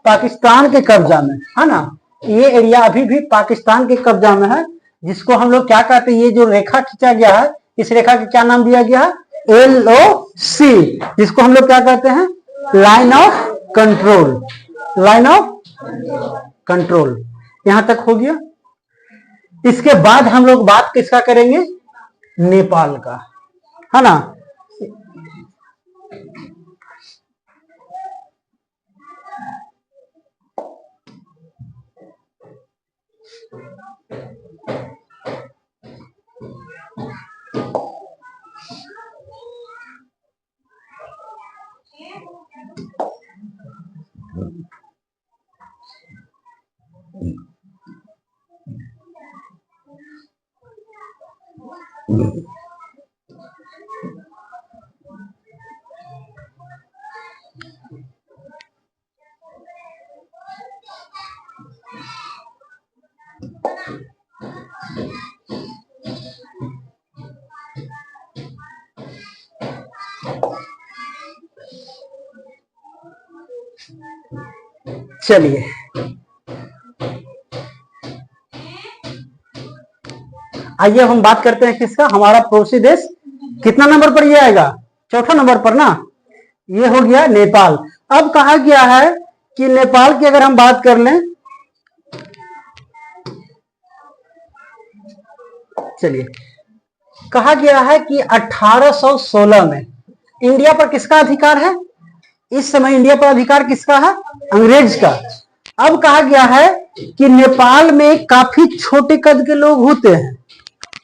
पाकिस्तान के कब्जा में, है ना। ये एरिया अभी भी पाकिस्तान के कब्जा में है, जिसको हम लोग क्या कहते हैं, ये जो रेखा खींचा गया है, इस रेखा का क्या नाम दिया गया है, LOC, जिसको हम लोग क्या कहते हैं, line of control, line of control. यहां तक हो गया। इसके बाद हम लोग बात किसका करेंगे, नेपाल का, है ना। चलिए आइए हम बात करते हैं किसका, हमारा पड़ोसी देश कितना नंबर पर ये आएगा, चौथा नंबर पर ना। ये हो गया नेपाल। अब कहा गया है कि नेपाल की अगर हम बात कर लें, चलिए कहा गया है कि 1816 में इंडिया पर किसका अधिकार है, इस समय इंडिया पर अधिकार किसका है, अंग्रेज का। अब कहा गया है कि नेपाल में काफी छोटे कद के लोग होते हैं,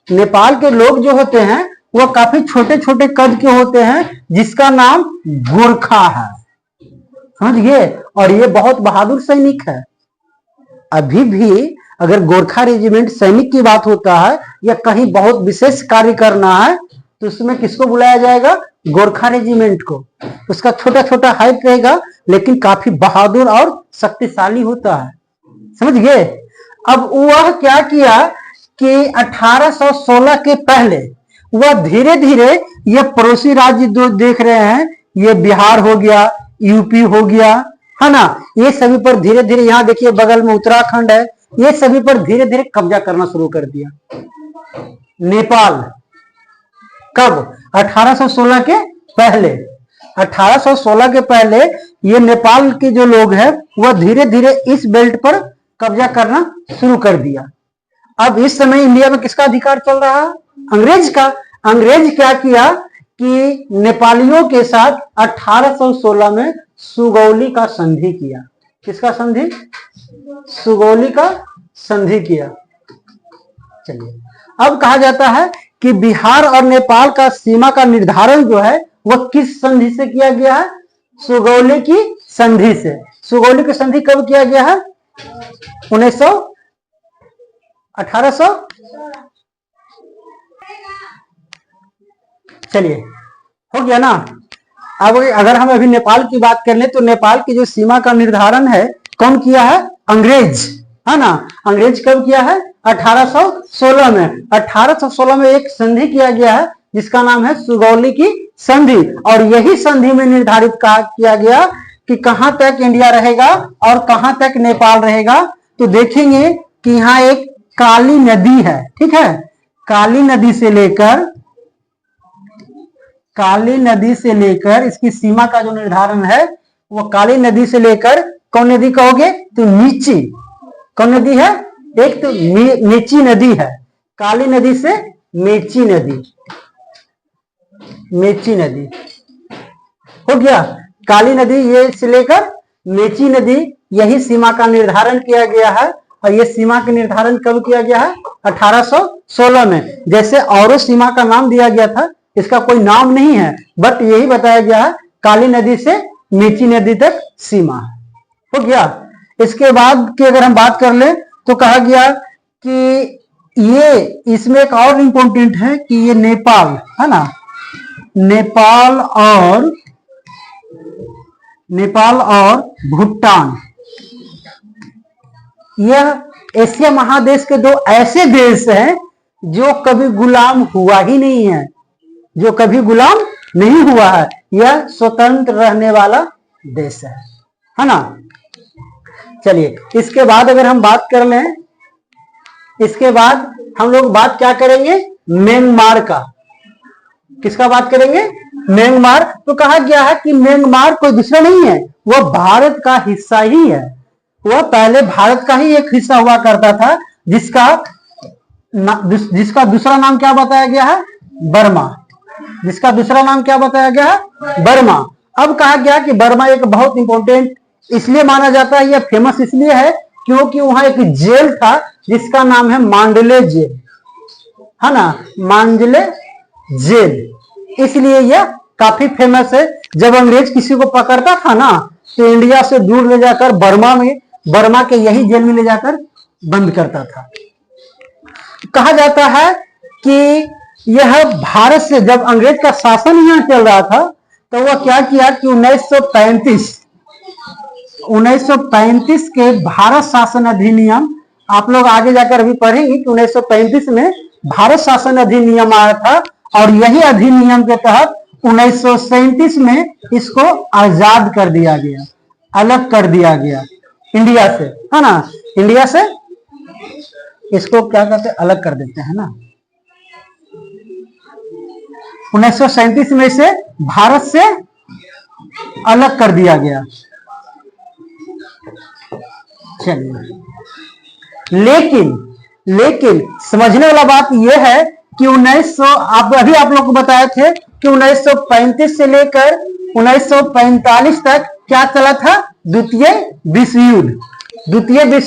नेपाल के लोग जो होते हैं वो काफी छोटे छोटे कद के होते हैं, जिसका नाम गोरखा है, समझ गए। और ये बहुत बहादुर सैनिक है। अभी भी अगर गोरखा रेजिमेंट सैनिक की बात होता है या कहीं बहुत विशेष कार्य करना है तो उसमें किसको बुलाया जाएगा, गोरखा रेजिमेंट को। उसका छोटा छोटा हाइट रहेगा लेकिन काफी बहादुर और शक्तिशाली होता है, समझ गए। अब वह क्या किया कि 1816 के पहले वह धीरे धीरे ये पड़ोसी राज्य जो देख रहे हैं, ये बिहार हो गया, यूपी हो गया, है ना, ये सभी पर धीरे धीरे, यहाँ देखिए बगल में उत्तराखंड है, ये सभी पर धीरे धीरे कब्जा करना शुरू कर दिया नेपाल। कब, 1816 के पहले। 1816 के पहले ये नेपाल के जो लोग हैं वह धीरे धीरे इस बेल्ट पर कब्जा करना शुरू कर दिया। अब इस समय इंडिया में किसका अधिकार चल रहा है, अंग्रेज का। अंग्रेज क्या किया कि नेपालियों के साथ 1816 में सुगौली का संधि किया। किसका संधि, सुगौली का संधि किया। चलिए अब कहा जाता है कि बिहार और नेपाल का सीमा का निर्धारण जो है वह किस संधि से किया गया है, सुगौली की संधि से। सुगौली की संधि कब किया गया है, 1800। चलिए हो गया ना। अब अगर हम अभी नेपाल की बात कर लें तो नेपाल की जो सीमा का निर्धारण है कौन किया है, अंग्रेज, है ना। अंग्रेज कब किया है, 1816 में। 1816 में एक संधि किया गया है जिसका नाम है सुगौली की संधि। और यही संधि में निर्धारित किया गया कि कहां तक इंडिया रहेगा और कहां तक नेपाल रहेगा। तो देखेंगे कि यहाँ एक काली नदी है, ठीक है। काली नदी से लेकर इसकी सीमा का जो निर्धारण है वो काली नदी से लेकर, कौन नदी कहोगे, तो मीची। कौन नदी है, एक तो मेची नदी है, काली नदी से मेची नदी, मेची नदी हो गया। काली नदी ये से लेकर मेची नदी, यही सीमा का निर्धारण किया गया है। और ये सीमा का निर्धारण कब किया गया है, 1816 में। जैसे औरों सीमा का नाम दिया गया था, इसका कोई नाम नहीं है, बट यही बताया गया है काली नदी से मेची नदी तक सीमा हो गया। इसके बाद की अगर हम बात कर ले तो कहा गया कि ये, इसमें एक और इंपॉर्टेंट है कि ये नेपाल है ना, नेपाल और भूटान, यह एशिया महादेश के दो ऐसे देश हैं जो कभी गुलाम हुआ ही नहीं है, जो कभी गुलाम नहीं हुआ है। यह स्वतंत्र रहने वाला देश है ना। चलिए इसके बाद अगर हम बात कर लें, इसके बाद हम लोग बात क्या करेंगे, म्यांमार का। किसका बात करेंगे, म्यांमार। तो कहा गया है कि म्यांमार कोई दूसरा नहीं है, वह भारत का हिस्सा ही है। वह पहले भारत का ही एक हिस्सा हुआ करता था, जिसका दूसरा नाम क्या बताया गया है, बर्मा। जिसका दूसरा नाम क्या बताया गया है, बर्मा। अब कहा गया कि बर्मा एक बहुत इंपॉर्टेंट इसलिए माना जाता है, यह फेमस इसलिए है क्योंकि वहां एक जेल था जिसका नाम है मांडले जेल, है ना, मांडले जेल। इसलिए यह काफी फेमस है। जब अंग्रेज किसी को पकड़ता था ना, तो इंडिया से दूर ले जाकर बर्मा के यही जेल में ले जाकर बंद करता था। कहा जाता है कि यह भारत से जब अंग्रेज का शासन यहाँ चल रहा था, तो वह क्या किया कि 1935 के भारत शासन अधिनियम, आप लोग आगे जाकर अभी पढ़ेंगे कि 1935 में भारत शासन अधिनियम आया था, और यही अधिनियम के तहत 1937 में इसको आजाद कर दिया गया, अलग कर दिया गया इंडिया से, है ना। इंडिया से इसको क्या कहते हैं, अलग कर देते हैं ना। 1937 में से भारत से अलग कर दिया गया। चलिए, लेकिन समझने वाला बात यह है कि अभी आप लोग को बताए थे कि 1935 से लेकर 1945 तक क्या चला था, द्वितीय विश्व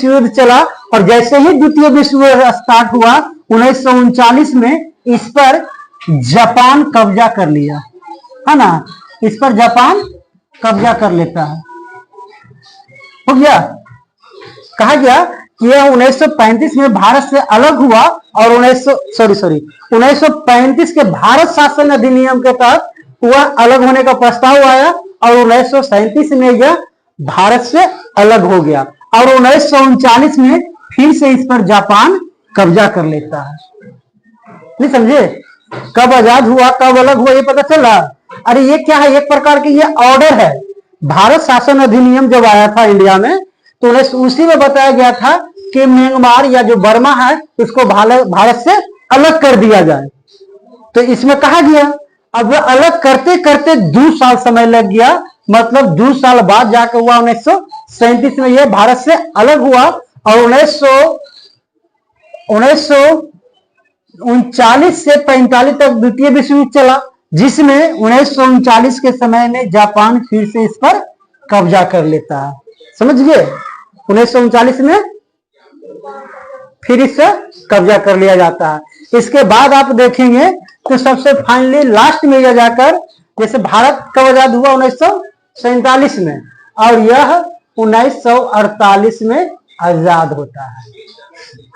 युद्ध चला। और जैसे ही द्वितीय विश्व युद्ध स्टार्ट हुआ 1939 में, इस पर जापान कब्जा कर लिया, है ना। इस पर जापान कब्जा कर लेता है, हो गया। कहा गया कि यह 1935 में भारत से अलग हुआ, और 1935 के भारत शासन अधिनियम के तहत वह अलग होने का प्रस्ताव आया, और 1937 में यह भारत से अलग हो गया, और 1939 में फिर से इस पर जापान कब्जा कर लेता है। नहीं समझे, कब आजाद हुआ कब अलग हुआ ये पता चला। अरे ये क्या है, एक प्रकार की ये ऑर्डर है। भारत शासन अधिनियम जब आया था इंडिया में, तो उसी में बताया गया था कि म्यांमार या जो बर्मा है इसको भारत से अलग कर दिया जाए। तो इसमें कहा गया, अब अलग करते करते 2 साल समय लग गया, मतलब 2 साल बाद जाकर हुआ 1937 में यह भारत से अलग हुआ, और 1939 से 45 तक द्वितीय विश्व युद्ध चला, जिसमें 1939 के समय में जापान फिर से इस पर कब्जा कर लेता है। समझ गए, 1939 में फिर इससे कब्जा कर लिया जाता है। इसके बाद आप देखेंगे तो सबसे फाइनली लास्ट में यह जाकर, जैसे भारत कब आजाद हुआ 1947 में, और यह 1948 में आजाद होता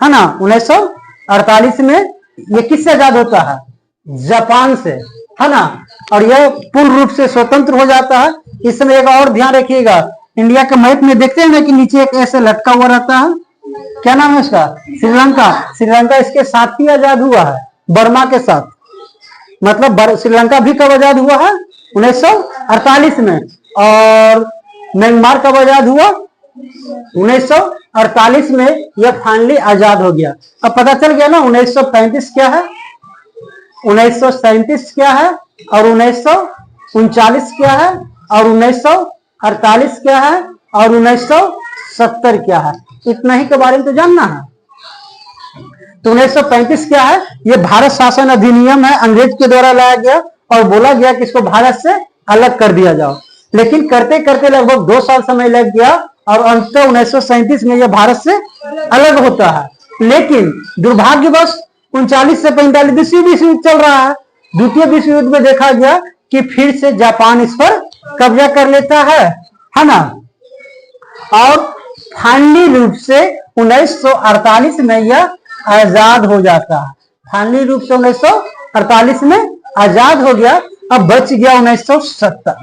है ना। 1948 में यह किससे आजाद होता है, जापान से, है ना। और यह पूर्ण रूप से स्वतंत्र हो जाता है। इस समय एक और ध्यान रखिएगा, इंडिया के मैप में देखते हैं ना कि नीचे एक ऐसे लटका हुआ रहता है, क्या नाम है उसका, श्रीलंका। श्रीलंका इसके साथ ही आजाद हुआ है, बर्मा के साथ। मतलब श्रीलंका भी कब आजाद हुआ है, 1948 में। और म्यांमार कब आजाद हुआ, 1948 में यह फाइनली आजाद हो गया। अब पता चल गया ना 1935 क्या है, 1937 क्या है, और 1939 क्या है, और 1948 क्या है, और 1970 क्या है। इतना ही के बारे में तो जानना है। तो 1935 क्या है, यह भारत शासन अधिनियम है, अंग्रेज के द्वारा लाया गया, और बोला गया कि इसको भारत से अलग कर दिया जाओ। लेकिन करते करते लगभग 2 साल समय लग गया, और अंततः 1937 में यह भारत से अलग होता है। लेकिन दुर्भाग्यवश 39 से 45 द्वितीय विश्व युद्ध चल रहा है। द्वितीय विश्व युद्ध में देखा गया कि फिर से जापान इस पर कब्जा कर लेता है ना। और फाइनली रूप से 1948 में यह आजाद हो जाता है। फाइनली रूप से 1948 में आजाद हो गया। अब बच गया 1970।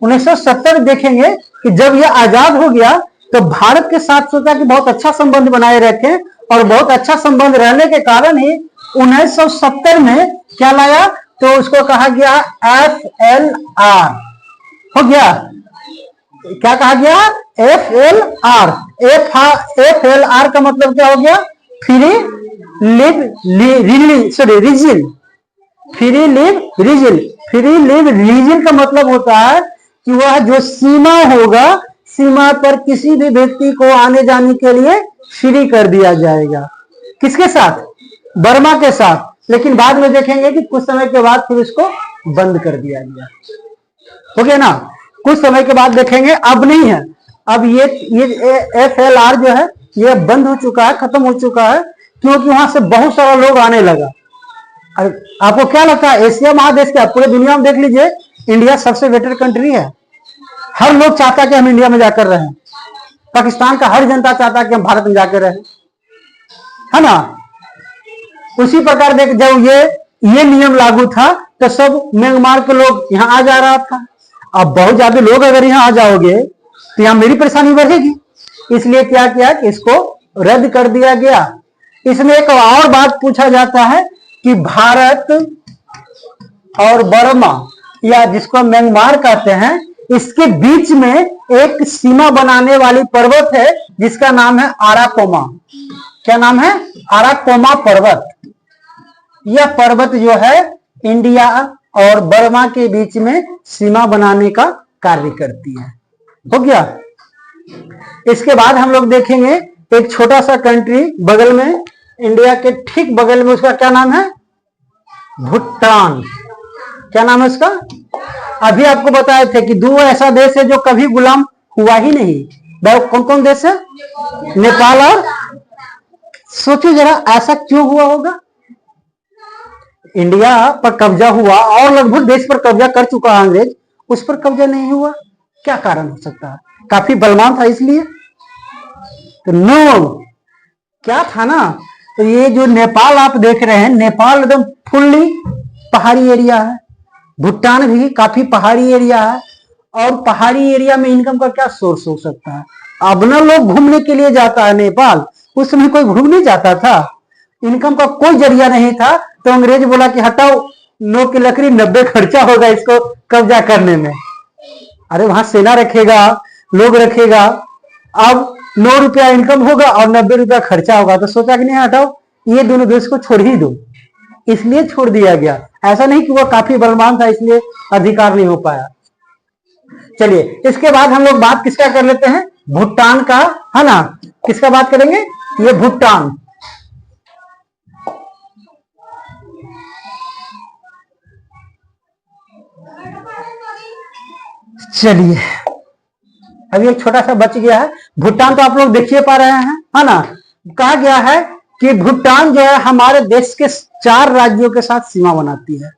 1970 देखेंगे कि जब यह आजाद हो गया तो भारत के साथ सोचा कि बहुत अच्छा संबंध बनाए रखें, और बहुत अच्छा संबंध रहने के कारण ही 1970 में क्या लाया, तो उसको कहा गया FLR। हो गया, क्या कहा गया, FLR, FLR का मतलब क्या हो गया? Free live reason. Free live reason. Free live reason का मतलब होता है कि वह जो सीमा होगा, सीमा पर किसी भी व्यक्ति को आने जाने के लिए फ्री कर दिया जाएगा। किसके साथ? बर्मा के साथ। लेकिन बाद में देखेंगे कि कुछ समय के बाद फिर उसको बंद कर दिया गया। हो गया ना? कुछ समय के बाद देखेंगे, अब नहीं है। अब ये FLR जो है ये बंद हो चुका है, खत्म हो चुका है, क्योंकि वहां से बहुत सारा लोग आने लगा। आपको क्या लगता है एशिया महादेश क्या, पूरे दुनिया में देख लीजिए, इंडिया सबसे बेटर कंट्री है। हर लोग चाहता है कि हम इंडिया में जाकर रहें। पाकिस्तान का हर जनता चाहता है कि हम भारत में जाकर रहें, है ना? उसी प्रकार देख, जब ये नियम लागू था तो सब म्यांमार के लोग यहाँ आ जा रहा था। अब बहुत ज्यादा लोग अगर यहाँ आ जाओगे तो यहाँ मेरी परेशानी बढ़ेगी। इसलिए क्या किया कि इसको रद्द कर दिया गया। इसमें एक और बात पूछा जाता है कि भारत और बर्मा, या जिसको म्यांमार कहते हैं, इसके बीच में एक सीमा बनाने वाली पर्वत है जिसका नाम है आराकोमा। क्या नाम है? आराकोमा पर्वत। यह पर्वत जो है इंडिया और बर्मा के बीच में सीमा बनाने का कार्य करती है। हो गया? इसके बाद हम लोग देखेंगे एक छोटा सा कंट्री बगल में, इंडिया के ठीक बगल में, उसका क्या नाम है? भूटान। क्या नाम है उसका? अभी आपको बताए थे कि दो ऐसा देश है जो कभी गुलाम हुआ ही नहीं। भाई कौन कौन देश है? नेपाल और, सोचो जरा ऐसा क्यों हुआ होगा? इंडिया पर कब्जा हुआ और लगभग देश पर कब्जा कर चुका है अंग्रेज, उस पर कब्जा नहीं हुआ। क्या कारण हो सकता है? काफी बलवान था इसलिए? तो नो, क्या था ना, तो ये जो नेपाल आप देख रहे हैं, नेपाल एकदम फुल्ली पहाड़ी एरिया है। भूटान भी काफी पहाड़ी एरिया है। और पहाड़ी एरिया में इनकम का क्या सोर्स हो सकता है? अब ना लोग घूमने के लिए जाता है नेपाल, उस समय कोई घूमने जाता था, इनकम का कोई जरिया नहीं था। तो अंग्रेज बोला कि हटाओ, 9 की लकड़ी 90 खर्चा होगा इसको कब्जा करने में। अरे वहां सेना रखेगा, लोग रखेगा, अब 9 रुपया इनकम होगा और 90 रुपया खर्चा होगा। तो सोचा कि नहीं हटाओ, ये दोनों देश को छोड़ ही दो, इसलिए छोड़ दिया गया। ऐसा नहीं कि वो काफी बलवान था इसलिए अधिकार नहीं हो पाया। चलिए, इसके बाद हम लोग बात किसका कर लेते हैं? भूटान का, है ना? किसका बात करेंगे? ये भूटान। चलिए, अभी एक छोटा सा बच गया है। भूटान तो आप लोग देखिए पा रहे हैं, है ना? कहा गया है कि भूटान जो है हमारे देश के 4 राज्यों के साथ सीमा बनाती है।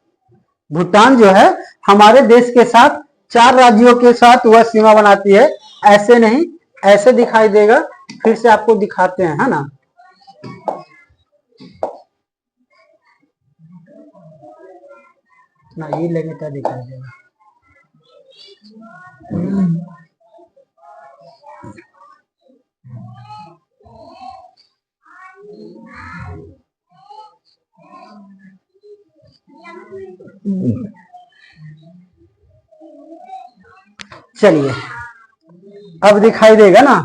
भूटान जो है हमारे देश के साथ 4 राज्यों के साथ वह सीमा बनाती है। ऐसे नहीं, ऐसे दिखाई देगा। फिर से आपको दिखाते हैं, है ना? ना ये लेने का दिखाई देगा। चलिए, अब दिखाई देगा ना?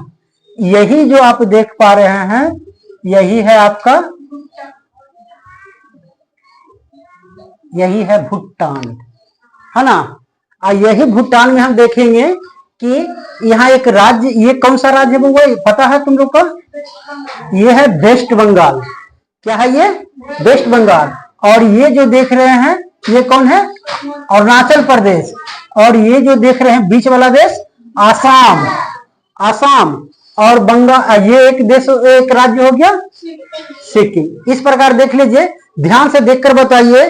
यही जो आप देख पा रहे हैं, यही है आपका, यही है भूटान, है ना? यही भूटान में हम देखेंगे कि यहाँ एक राज्य, ये कौन सा राज्य है वो पता है तुम लोग को? ये है वेस्ट बंगाल। क्या है ये? वेस्ट बंगाल। और ये जो देख रहे हैं ये कौन है? अरुणाचल प्रदेश। और ये जो देख रहे हैं बीच वाला देश, आसाम। आसाम और बंगाल, ये एक देश, एक राज्य हो गया सिक्किम। इस प्रकार देख लीजिए, ध्यान से देखकर बताइए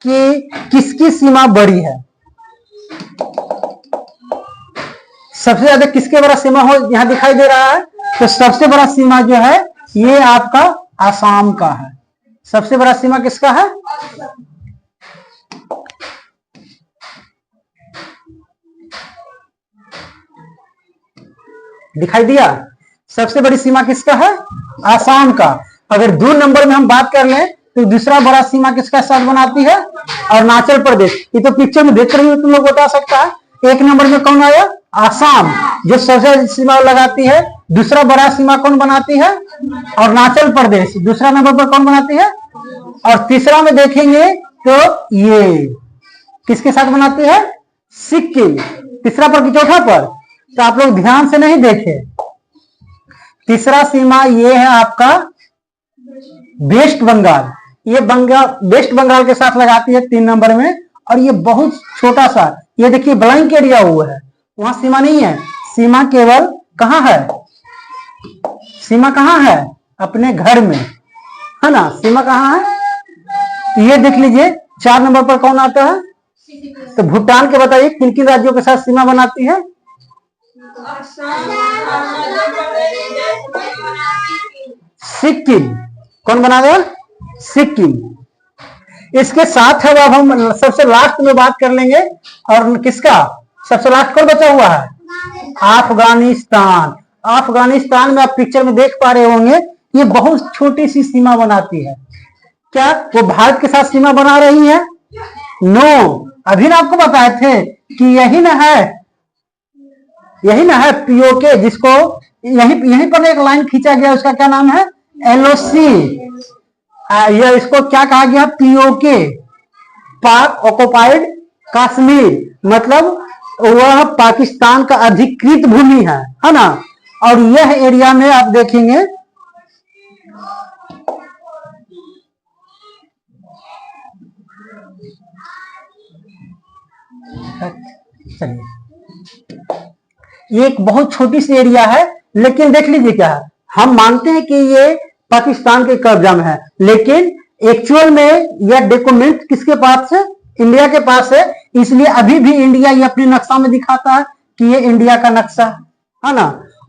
कि किसकी सीमा बड़ी है। सबसे ज्यादा किसके बड़ा सीमा हो यहां दिखाई दे रहा है? तो सबसे बड़ा सीमा जो है ये आपका आसाम का है। सबसे बड़ा सीमा किसका है? दिखाई दिया? सबसे बड़ी सीमा किसका है? आसाम का। अगर 2 नंबर में हम बात कर लें तो दूसरा बड़ा सीमा किसका साथ बनाती है? अरुणाचल प्रदेश। ये तो पिक्चर में देख रही हो तुम लोग बता सकता है। 1 नंबर में कौन आया? आसाम। जो सबसे सीमा लगाती है दूसरा बड़ा सीमा कौन बनाती है? अरुणाचल प्रदेश। दूसरा नंबर पर कौन बनाती है? और तीसरा में देखेंगे तो ये किसके साथ बनाती है? सिक्किम। तीसरा पर कि चौथा पर? तो आप लोग ध्यान से नहीं देखे। तीसरा सीमा ये है आपका वेस्ट बंगाल। ये वेस्ट बंगाल के साथ लगाती है 3 नंबर में। और ये बहुत छोटा सा, ये देखिए ब्लैंक एरिया हुआ है, वहां सीमा नहीं है। सीमा केवल कहां है? सीमा कहां है? अपने घर में, है ना। सीमा कहां है? तो ये देख लीजिए 4 नंबर पर कौन आता है? तो भूटान के बताइए किन किन राज्यों के साथ सीमा बनाती है? सिक्किम। कौन बना गया? सिक्किम। इसके साथ है, अब हम सबसे लास्ट में बात कर लेंगे। और किसका सबसे लास्ट कौन बचा हुआ है? अफगानिस्तान। अफगानिस्तान में आप पिक्चर में देख पा रहे होंगे, ये बहुत छोटी सी सीमा बनाती है। क्या वो भारत के साथ सीमा बना रही है? नो। अभी ना आपको बताए थे कि यही ना है पीओके, जिसको यहीं पर एक लाइन खींचा गया, उसका क्या नाम है? एलओसी। यह इसको क्या कहा गया? पीओके, पाक ऑक्युपाइड कश्मीर। मतलब वह पाकिस्तान का अधिकृत भूमि है ना। और यह एरिया में आप देखेंगे ये एक बहुत छोटी सी एरिया है, लेकिन देख लीजिए क्या है, हम मानते हैं कि ये पाकिस्तान के कब्जा में है, लेकिन एक्चुअल में यह डॉक्यूमेंट किसके पास है? इंडिया के पास है। इसलिए अभी भी इंडिया ये अपने नक्शा में दिखाता है कि ये इंडिया का नक्शा है ना।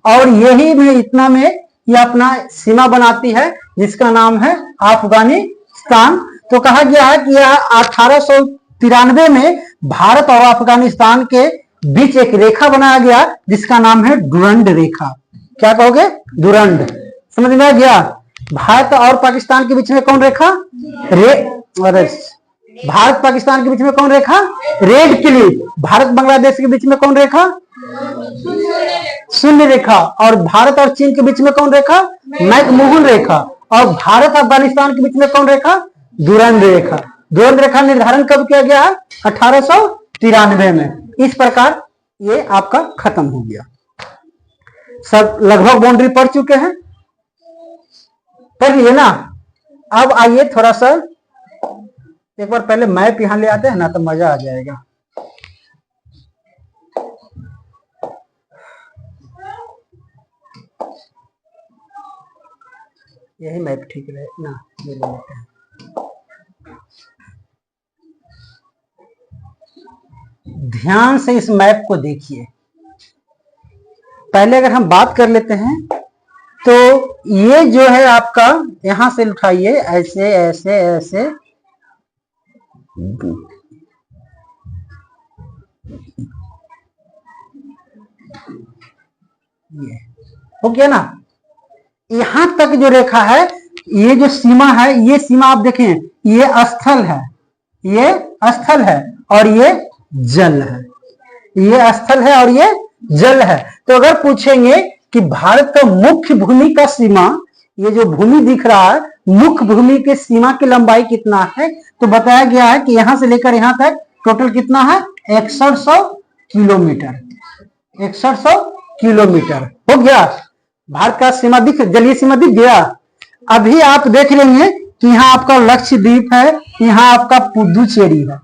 और यही में इतना में ये अपना सीमा बनाती है, जिसका नाम है अफगानिस्तान। तो कहा गया है कि यह 1893 में भारत और अफगानिस्तान के बीच एक रेखा बनाया गया, जिसका नाम है डुरंड रेखा। क्या कहोगे? डुरंड। समझ में आ गया? भारत और पाकिस्तान के बीच में कौन रेखा? भारत पाकिस्तान के बीच में कौन रेखा? Radcliffe. भारत बांग्लादेश के बीच में कौन रेखा? शून्य रेखा। और भारत और चीन के बीच में कौन रेखा? मैकमोहन रेखा। और भारत अफगानिस्तान के बीच में कौन रेखा? डुरंड रेखा। डुरंड रेखा निर्धारण कब किया गया है? 1893 में। इस प्रकार ये आपका खत्म हो गया। सब लगभग बाउंड्री पढ़ चुके हैं, पढ़िए ना। अब आइए थोड़ा सा एक बार पहले मैप यहां ले आते हैं ना, तो मजा आ जाएगा। यही मैप ठीक रहे ना, ये ले लेते हैं। ध्यान से इस मैप को देखिए। पहले अगर हम बात कर लेते हैं तो ये जो है आपका, यहां से उठाइए, ऐसे ऐसे ऐसे, ये हो गया ना। यहां तक जो रेखा है, ये जो सीमा है, ये सीमा आप देखें, ये स्थल है, ये स्थल है और ये जल है। ये स्थल है और ये जल है। तो अगर पूछेंगे कि भारत का मुख्य भूमि का सीमा, ये जो भूमि दिख रहा है, मुख्य भूमि के सीमा की लंबाई कितना है, तो बताया गया है कि यहां से लेकर यहां तक टोटल कितना है? 6100 किलोमीटर। 6100 किलोमीटर हो गया। भारत का सीमा दिख, जलीय सीमा दिख गया। अभी आप देख लेंगे कि यहाँ आपका लक्षद्वीप है, यहाँ आपका पुदुचेरी है,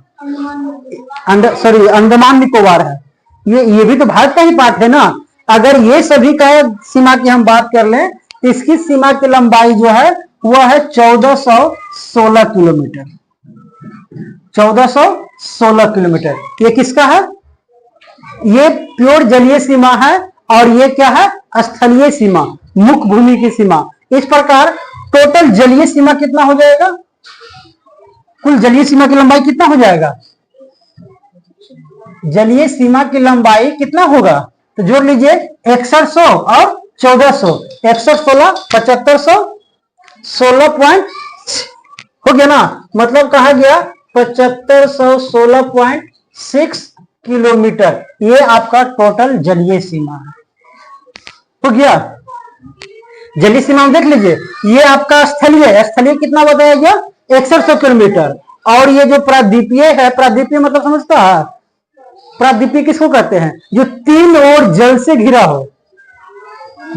अंडमान निकोबार है। ये भी तो भारत का ही पार्ट है ना। अगर ये सभी का सीमा की हम बात कर लें, इसकी सीमा की लंबाई जो है वह है 1416 किलोमीटर। 1416 किलोमीटर। ये किसका है? ये प्योर जलीय सीमा है और ये क्या है? स्थलीय सीमा, मुख्य भूमि की सीमा। इस प्रकार टोटल जलीय सीमा कितना हो जाएगा? कुल जलीय सीमा की लंबाई कितना हो जाएगा? जलीय सीमा की लंबाई कितना होगा? तो जोड़ लीजिए 6100 और 1400, 6116 7500 16 हो गया ना। मतलब कहा गया 7516.6 किलोमीटर। ये आपका टोटल जलीय सीमा है। हो गया। जलीय सीमा में देख लीजिए, ये आपका स्थलीय, स्थलीय कितना बताया गया 6100 किलोमीटर। और ये जो प्रादीपीय है, प्रादीपीय मतलब समझता है, प्रादीपीय किसको कहते हैं, जो तीन ओर जल से घिरा हो,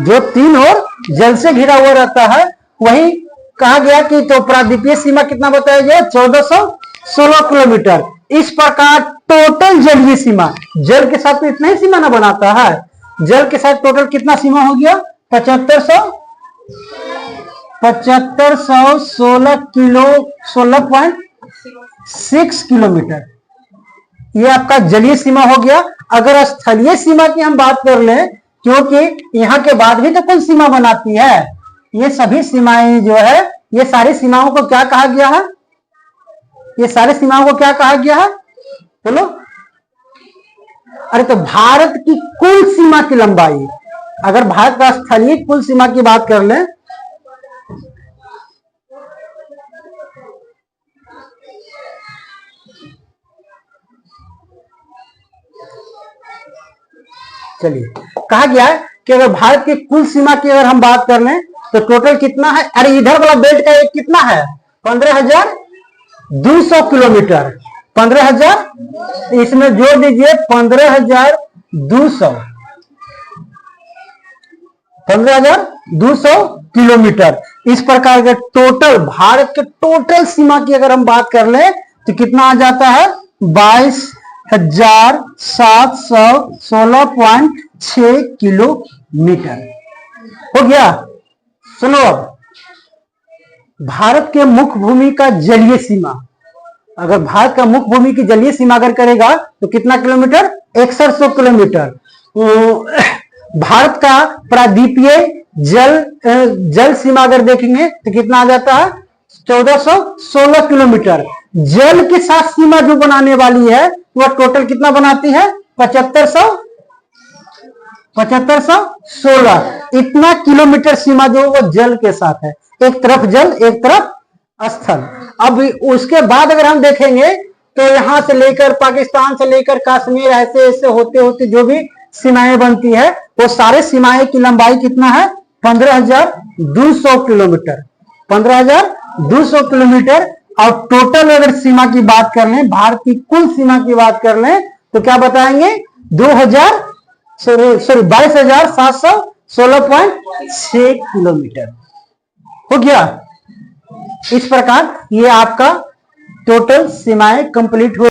जो तीन ओर जल से घिरा हुआ रहता है, वही कहा गया कि तो प्रादीपीय सीमा कितना बताया गया 1416 किलोमीटर। इस प्रकार टोटल जलीय सीमा, जल के साथ तो इतना ही सीमा ना बनाता है, जल के साथ टोटल कितना सीमा हो गया 7516 किलो 16.6 किलोमीटर, ये आपका जलीय सीमा हो गया। अगर स्थलीय सीमा की हम बात कर लें, क्योंकि यहाँ के बाद भी तो कौन सीमा बनाती है, ये सभी सीमाएं जो है, ये सारी सीमाओं को क्या कहा गया है, ये सारी सीमाओं को क्या कहा गया है बोलो। अरे तो भारत की कुल सीमा की लंबाई, अगर भारत का स्थलीय कुल सीमा की बात कर लें, चलिए कहा गया है कि अगर भारत की कुल सीमा की अगर हम बात कर लें तो टोटल कितना है, अरे इधर वाला बेल्ट का एक कितना है 15,200 किलोमीटर, 15,000 इसमें जोड़ दीजिए 15,200 किलोमीटर। इस प्रकार के टोटल भारत के टोटल सीमा की अगर हम बात कर लें तो कितना आ जाता है 22,716.6 किलोमीटर हो गया। सुनो अब, भारत के मुख्य भूमि का जलीय सीमा, अगर भारत का मुख्य भूमि की जलीय सीमा अगर करेगा तो कितना किलोमीटर 6100 किलोमीटर। भारत का प्रादीपीय जल सीमा अगर देखेंगे तो कितना आ जाता है 1416 किलोमीटर। जल के साथ सीमा जो बनाने वाली है वह टोटल कितना बनाती है 7516, इतना किलोमीटर सीमा जो वो जल के साथ है, एक तरफ जल एक तरफ स्थल। अब उसके बाद अगर हम देखेंगे तो यहां से लेकर पाकिस्तान से लेकर कश्मीर ऐसे ऐसे होते होते जो भी सीमाएं बनती है वो सारे सीमाएं की लंबाई कितना है 15,200 किलोमीटर, 15,200 किलोमीटर। और टोटल अगर सीमा की बात कर लें, भारत की कुल सीमा की बात कर लें तो क्या बताएंगे 22,716.6 किलोमीटर हो गया। इस प्रकार ये आपका टोटल सीमाएं कंप्लीट हो